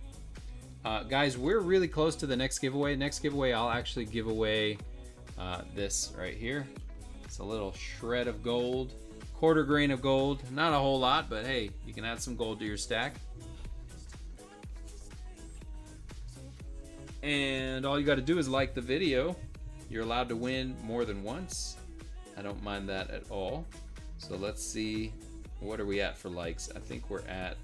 Guys, we're really close to the next giveaway. Next giveaway, I'll actually give away this right here. It's a little shred of gold, quarter grain of gold. Not a whole lot, but hey, you can add some gold to your stack. And all you got to do is like the video. You're allowed to win more than once. I don't mind that at all. So let's see, what are we at for likes? I think we're at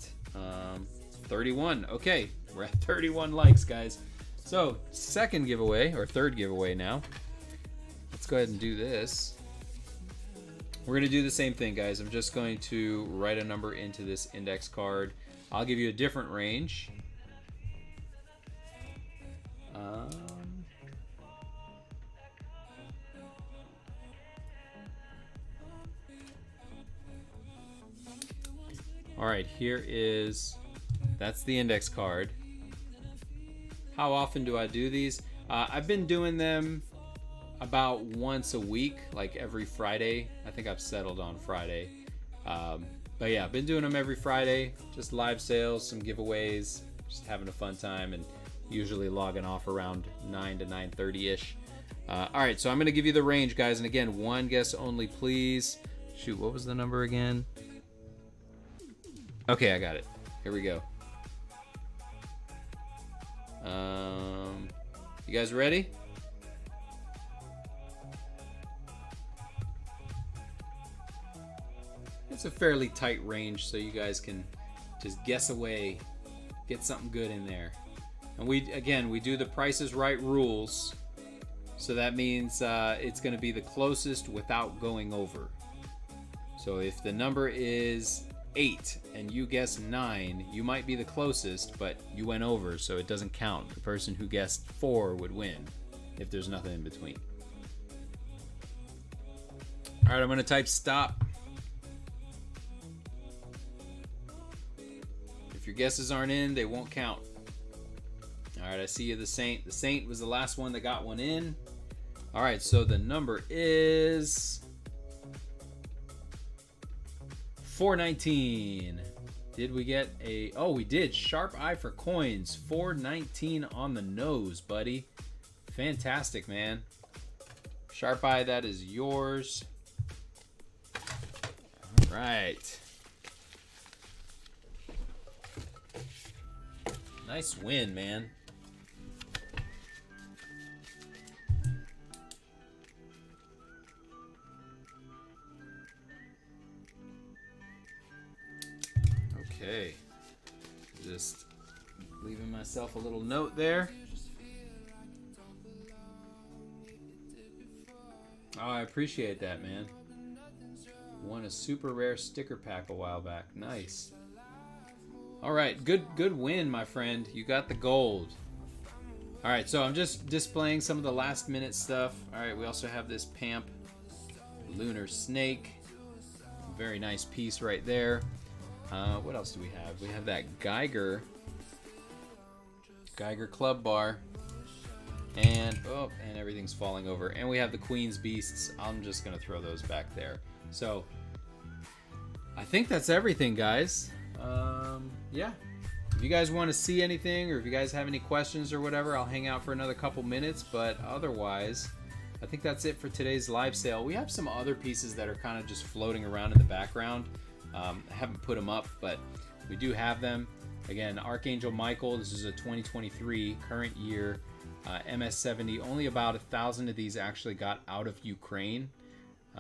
31. Okay, we're at 31 likes, guys. So second giveaway, or third giveaway now. Let's go ahead and do this. We're going to do the same thing, guys. I'm just going to write a number into this index card. I'll give you a different range. All right, that's the index card. How often do I do these? I've been doing them about once a week, like every Friday. I think I've settled on Friday. But yeah, I've been doing them every Friday. Just live sales, some giveaways, just having a fun time, and usually logging off around 9 to 9:30-ish. All right, so I'm going to give you the range, guys. And again, one guess only, please. Shoot, what was the number again? Okay, I got it. Here we go. You guys ready? It's a fairly tight range, so you guys can just guess away, get something good in there. And we do the Price is Right rules, so that means it's going to be the closest without going over. So if the number is 8 and you guess 9, you might be the closest, but you went over, so it doesn't count. The person who guessed 4 would win if there's nothing in between. All right, I'm going to type stop. your guesses aren't in, they won't count. All right, I see you, the Saint. The Saint was the last one that got one in. All right, so the number is 419. Did we get a... Oh, we did. Sharp eye for coins. 419 on the nose, buddy. Fantastic, man. Sharp eye, that is yours. All right. Nice win, man. Okay, just leaving myself a little note there. Oh, I appreciate that, man. Won a super rare sticker pack a while back. Nice. All right, good win, my friend. You got the gold. All right, so I'm just displaying some of the last minute stuff. All right, we also have this Pamp Lunar Snake. Very nice piece right there. What else do we have? We have that Geiger Club Bar, and everything's falling over. And we have the Queen's Beasts. I'm just gonna throw those back there. So I think that's everything, guys. Yeah. If you guys want to see anything, or if you guys have any questions or whatever, I'll hang out for another couple minutes. But otherwise, I think that's it for today's live sale. We have some other pieces that are kind of just floating around in the background. I haven't put them up, but we do have them. Again, Archangel Michael, this is a 2023 current year MS-70. Only about 1,000 of these actually got out of Ukraine.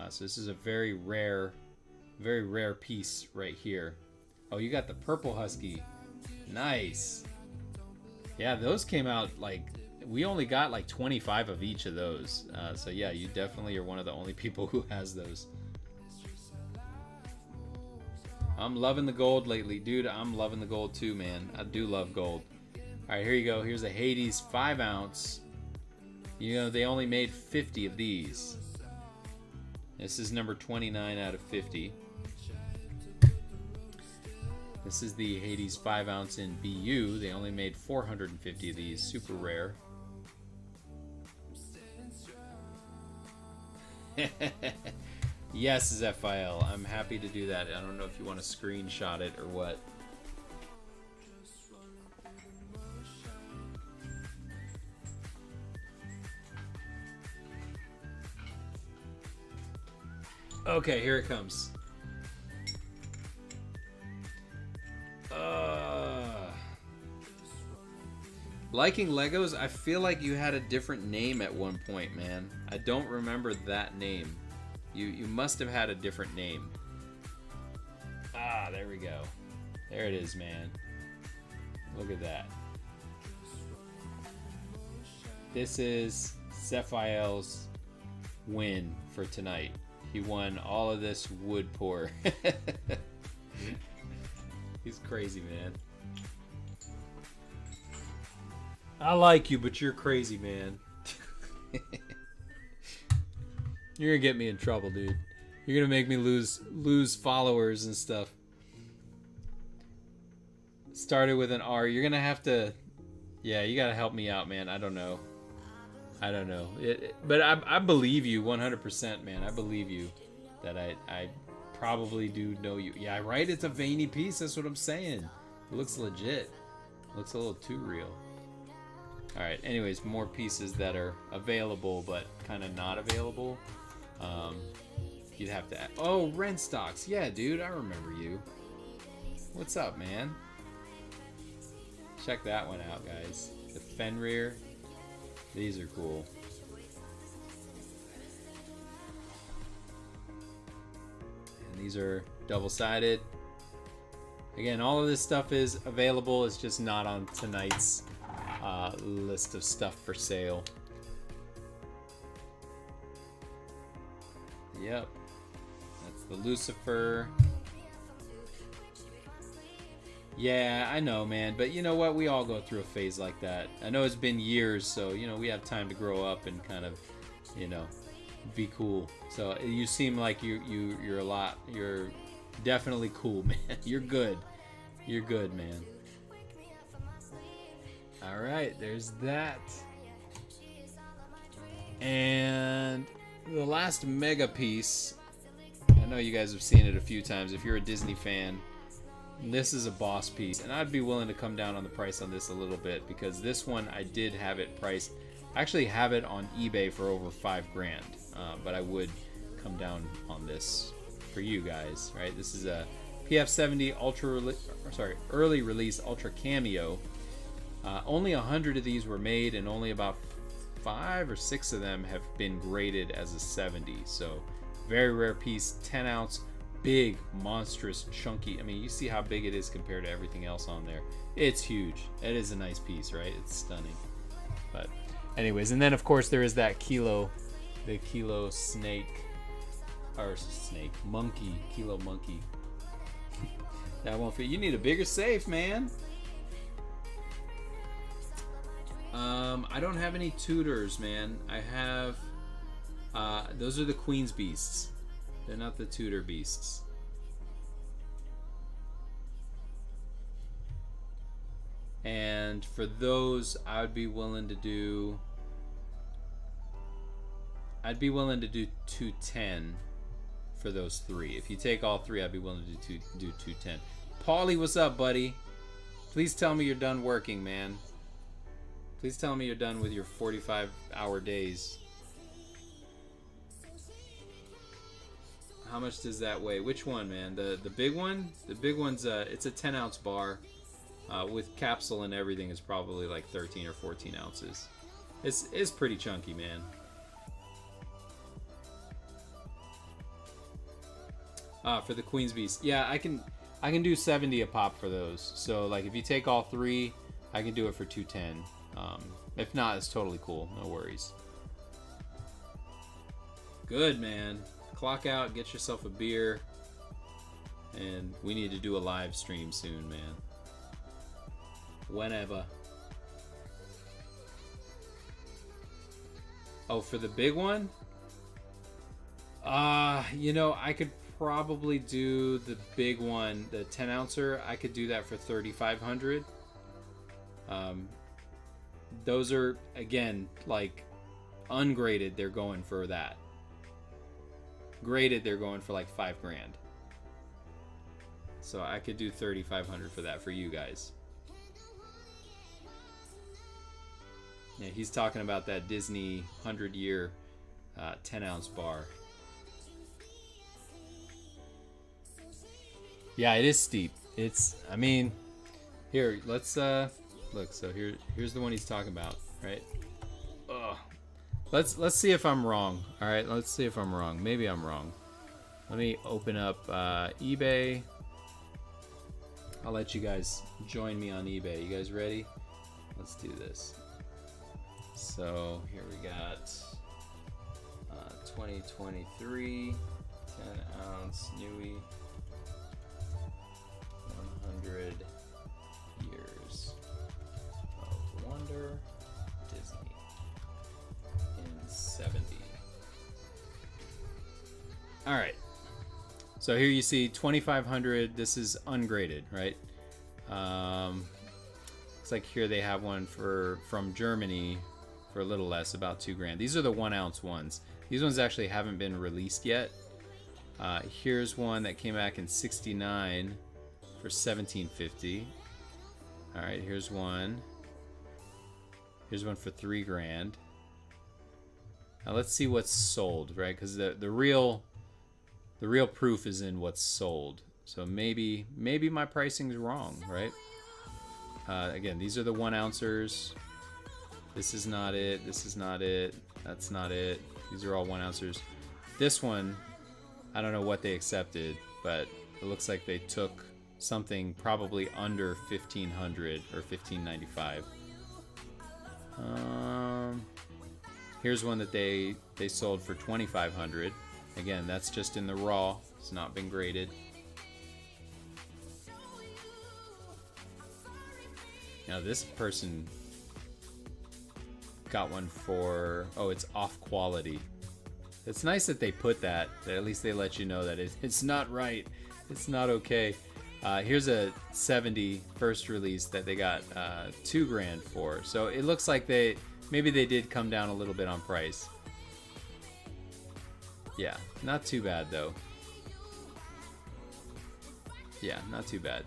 So this is a very rare piece right here. Oh, you got the purple Husky. Nice. Yeah, those came out like, we only got like 25 of each of those. So yeah, you definitely are one of the only people who has those. I'm loving the gold lately, dude. I'm loving the gold too, man. I do love gold. All right, here you go. Here's a Hades 5 ounce. You know, they only made 50 of these. This is number 29 out of 50. This is the Hades 5 ounce in BU. They only made 450 of these. Super rare. Yes, Zephiel. I'm happy to do that. I don't know if you want to screenshot it or what. Okay, here it comes. Liking Legos, I feel like you had a different name at one point, man. I don't remember that name. You must have had a different name. Ah, there we go. There it is, man. Look at that. This is Zephiel's win for tonight. He won all of this wood pour. He's crazy, man. I like you, but you're crazy, man. You're gonna get me in trouble, dude. You're gonna make me lose followers and stuff. Started with an R. You're gonna have to... Yeah, you gotta help me out, man. I don't know. But I believe you 100%, man. I believe you that I probably do know you. Yeah, right? It's a veiny piece. That's what I'm saying. It looks legit. It looks a little too real. Alright, anyways, more pieces that are available but kind of not available. You'd have to... Oh, rent stocks. Yeah, dude, I remember you. What's up, man? Check that one out, guys. The Fenrir. These are cool. And these are double-sided. Again, all of this stuff is available. It's just not on tonight's list of stuff for sale. Yep. That's the Lucifer. Yeah, I know, man. But you know what? We all go through a phase like that. I know it's been years, so, you know, we have time to grow up and kind of, you know, be cool. So you seem like you're definitely cool, man. You're good. You're good, man. All right, there's that. And the last mega piece, I know you guys have seen it a few times. If you're a Disney fan, this is a boss piece. And I'd be willing to come down on the price on this a little bit, because this one I did have it priced. I actually have it on eBay for over $5 grand. But I would come down on this for you guys, right? This is a PF70 early release Ultra Cameo. Only 100 of these were made, and only about 5 or 6 of them have been graded as a 70. So very rare piece, 10 ounce, big, monstrous, chunky. I mean, you see how big it is compared to everything else on there. It's huge. It is a nice piece, right? It's stunning. But anyways, and then of course there is that kilo monkey, kilo monkey. That won't fit. You need a bigger safe, man. I don't have any tutors, man. I have those are the Queen's Beasts. They're not the Tudor Beasts. And for those, I'd be willing to do 210 for those 3. If you take all 3, I'd be willing to do 210. Paulie, what's up, buddy? Please tell me you're done working, man. Please tell me you're done with your 45-hour days. How much does that weigh? Which one, man? The big one? The big one's it's a 10-ounce bar. With capsule and everything, is probably like 13 or 14 ounces. It's pretty chunky, man. For the Queen's Beast, yeah, I can do 70 a pop for those. So like if you take all 3, I can do it for 210. If not, it's totally cool. No worries. Good, man. Clock out, get yourself a beer, and we need to do a live stream soon, man. Whenever. Oh, for the big one? You know, I could probably do the big one, the 10 ouncer. I could do that for $3,500. Those are, again, like ungraded, they're going for that. Graded, they're going for like $5 grand. So I could do $3,500 for that for you guys. Yeah, he's talking about that Disney 100-year 10-ounce bar. Yeah, it is steep. It's, I mean, here, let's look. So here's the one he's talking about, right? Ugh. Let's see if I'm wrong. All right, let's see if I'm wrong. Maybe I'm wrong. Let me open up eBay. I'll let you guys join me on eBay. You guys ready? Let's do this. So here we got 2023 10-ounce Nui 100 years of wonder Disney in 70. All right. So here you see 2,500. This is ungraded, right? Looks like here they have one from Germany for a little less, about $2 grand. These are the 1 ounce ones. These ones actually haven't been released yet. Here's one that came back in '69 for $1,750. All right, here's one. Here's one for $3 grand. Now let's see what's sold, right? Because the real proof is in what's sold. So maybe my pricing's wrong, right? Again, these are the 1 ouncers. This is not it. This is not it. That's not it. These are all 1 ouncers. This one, I don't know what they accepted, but it looks like they took something probably under 1,500 or 1,595. Here's one that they sold for 2,500. Again, that's just in the raw. It's not been graded. Now this person got one for, oh, it's off quality. It's nice that they put that at least they let you know that it's not right. It's not okay. Here's a 70 first release that they got $2,000 for. So it looks like maybe they did come down a little bit on price. Yeah, not too bad though. Yeah, not too bad.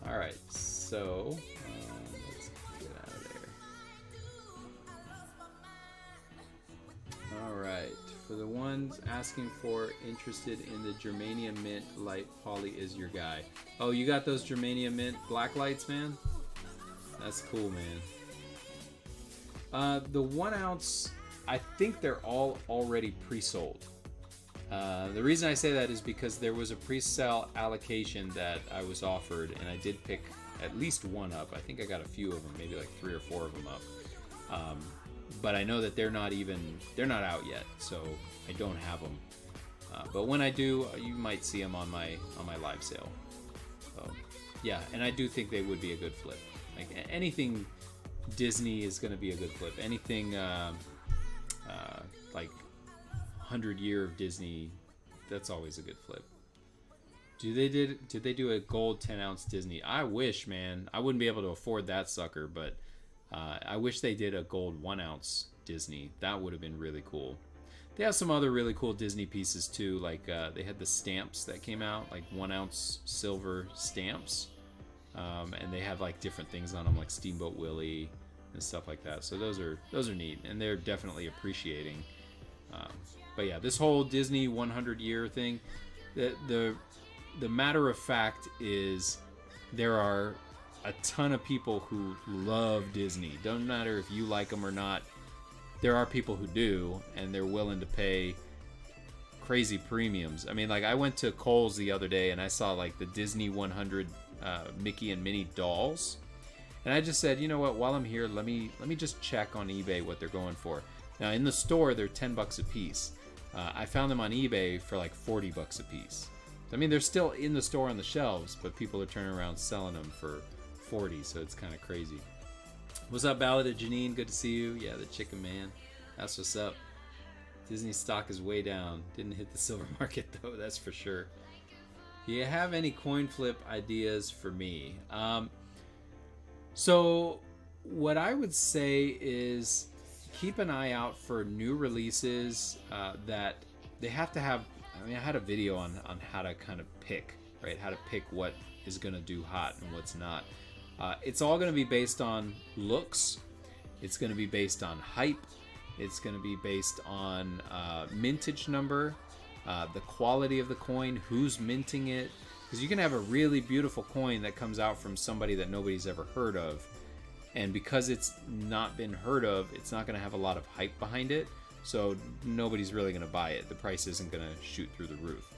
All right, so let's get out of there. All right, for the ones asking for interested in the Germanium Mint Light Poly is your guy. Oh, you got those Germanium Mint black lights, man? That's cool, man. The 1 ounce, I think they're all already pre-sold. The reason I say that is because there was a pre-sale allocation that I was offered, and I did pick at least one up. I think I got a few of them, maybe like 3 or 4 of them up. But I know that they're not out yet, so I don't have them. But when I do, you might see them on my live sale. So yeah, and I do think they would be a good flip. Like anything Disney is going to be a good flip. Anything like 100-year of Disney, that's always a good flip. Did they do a gold 10-ounce Disney? I wish, man. I wouldn't be able to afford that sucker, but I wish they did a gold 1-ounce Disney. That would have been really cool. They have some other really cool Disney pieces too, like they had the stamps that came out, like 1-ounce silver stamps, and they have like different things on them, like Steamboat Willie and stuff like that. So those are neat, and they're definitely appreciating. But yeah, this whole Disney 100-year thing, the matter of fact is there are a ton of people who love Disney. Don't matter if you like them or not. There are people who do, and they're willing to pay crazy premiums. I mean, like I went to Kohl's the other day and I saw like the Disney 100 Mickey and Minnie dolls, and I just said, you know what? While I'm here, let me just check on eBay what they're going for. Now in the store, they're $10 a piece. I found them on eBay for like $40 a piece. I mean, they're still in the store on the shelves, but people are turning around selling them for $40, so it's kind of crazy. What's up, Ballad of Janine? Good to see you. Yeah, the chicken man. That's what's up. Disney stock is way down. Didn't hit the silver market though, that's for sure. Do you have any coin flip ideas for me? So what I would say is keep an eye out for new releases that they have to have. I mean, I had a video on how to kind of pick, right? How to pick what is going to do hot and what's not. It's all going to be based on looks. It's going to be based on hype. It's going to be based on mintage number, the quality of the coin, who's minting it. Because you can have a really beautiful coin that comes out from somebody that nobody's ever heard of. And because it's not been heard of, it's not going to have a lot of hype behind it. So nobody's really going to buy it. The price isn't going to shoot through the roof.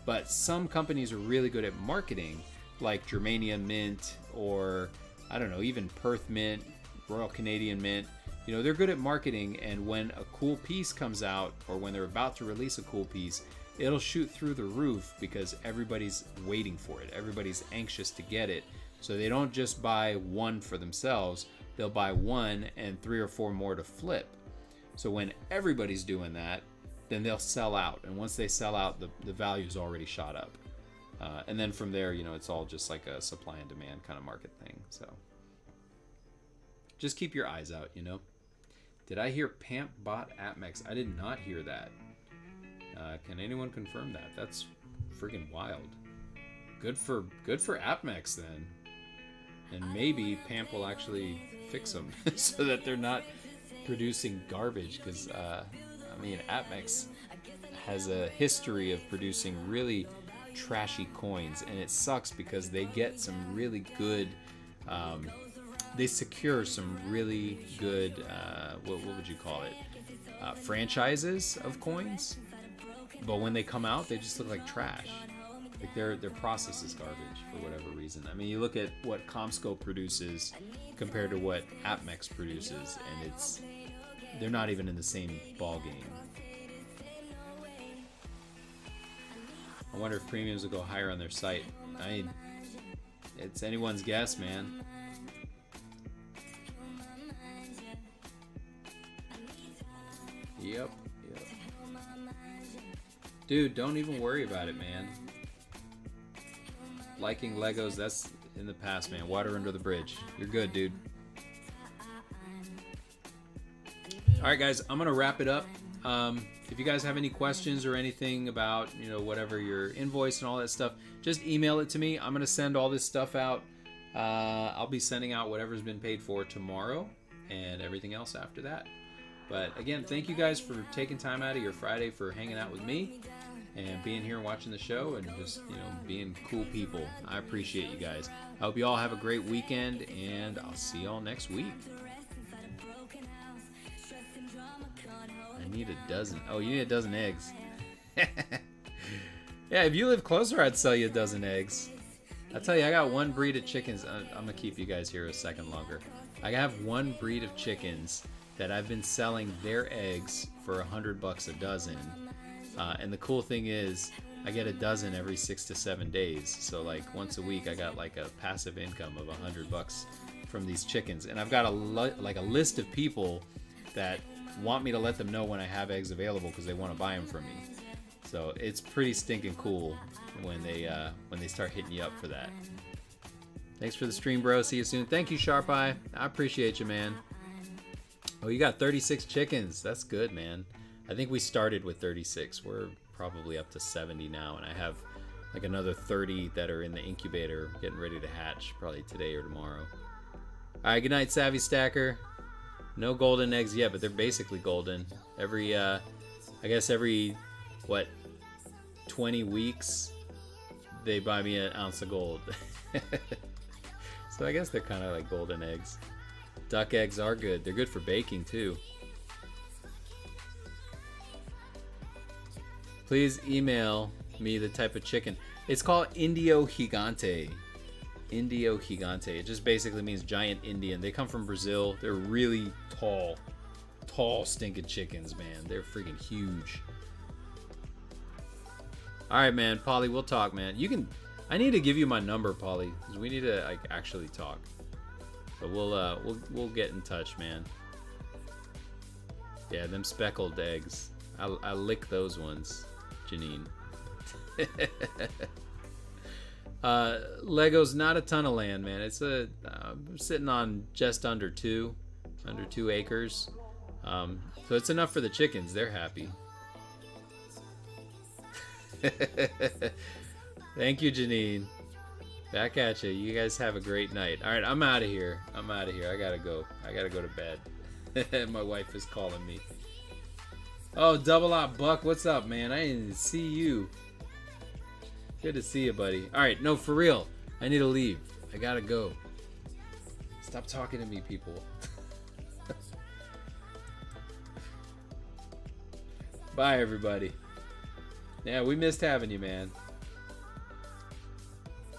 But some companies are really good at marketing, like Germania Mint or, I don't know, even Perth Mint, Royal Canadian Mint. You know, they're good at marketing, and when a cool piece comes out or when they're about to release a cool piece, it'll shoot through the roof because everybody's waiting for it. Everybody's anxious to get it. So they don't just buy one for themselves, they'll buy one and 3 or 4 more to flip. So when everybody's doing that, then they'll sell out. And once they sell out, the value's already shot up. And then from there, you know, it's all just like a supply and demand kind of market thing. So just keep your eyes out, you know. Did I hear Pamp bought Atmex? I did not hear that. Can anyone confirm that? That's friggin' wild. Good for Atmex then. And maybe Pamp will actually fix them so that they're not producing garbage. Because I mean, Atmex has a history of producing really trashy coins, and it sucks because they get some really good. They secure some really good. What would you call it? Franchises of coins. But when they come out, they just look like trash. Like their process is garbage for whatever reason. I mean, you look at what Comscope produces compared to what Atmex produces, and they're not even in the same ball game. I wonder if premiums will go higher on their site. I mean, it's anyone's guess, man. Yep. Dude, don't even worry about it, man. liking Legos, that's in the past, man. Water under the bridge. You're good, dude. All right, guys, I'm gonna wrap it up. If you guys have any questions or anything about, whatever your invoice and all that stuff, just email it to me. I'm gonna send all this stuff out. I'll be sending out whatever's been paid for tomorrow and everything else after that. But again, thank you guys for taking time out of your Friday for hanging out with me and being here and watching the show and just, being cool people. I appreciate you guys. I hope you all have a great weekend, and I'll see y'all next week. I need a dozen. Oh, you need a dozen eggs. Yeah, if you live closer, I'd sell you a dozen eggs. I'll tell you, I got one breed of chickens. I'm going to keep you guys here a second longer. I have one breed of chickens that I've been selling their eggs for $100 a dozen. And the cool thing is, I get a dozen every 6 to 7 days. So like once a week, I got like a passive income of $100 from these chickens. And I've got a list of people that want me to let them know when I have eggs available because they want to buy them from me. So it's pretty stinking cool when they start hitting you up for that. Thanks for the stream, bro. See you soon. Thank you, Sharp Eye. I appreciate you, man. Oh, you got 36 chickens. That's good, man. I think we started with 36. We're probably up to 70 now, and I have like another 30 that are in the incubator getting ready to hatch probably today or tomorrow. All right, good night, Savvy Stacker. No golden eggs yet, but they're basically golden. Every 20 weeks, they buy me an ounce of gold. So I guess they're kind of like golden eggs. Duck eggs are good. They're good for baking too. Please email me the type of chicken. It's called Indio Gigante. Indio Gigante. It just basically means giant Indian. They come from Brazil. They're really tall stinking chickens, man. They're freaking huge. All right, man. Polly, we'll talk, man. I need to give you my number, Polly, because we need to like actually talk. But we'll get in touch, man. Yeah, them speckled eggs. I lick those ones, Janine. Lego's not a ton of land, man. It's sitting on just under 2 acres. So it's enough for the chickens. They're happy. Thank you, Janine. Back at you. You guys have a great night. All right, I'm out of here. I gotta go. I gotta go to bed. My wife is calling me. Oh, Double Op Buck, what's up, man? I didn't see you. Good to see you, buddy. All right, no, for real. I need to leave. I gotta go. Stop talking to me, people. Bye, everybody. Yeah, we missed having you, man.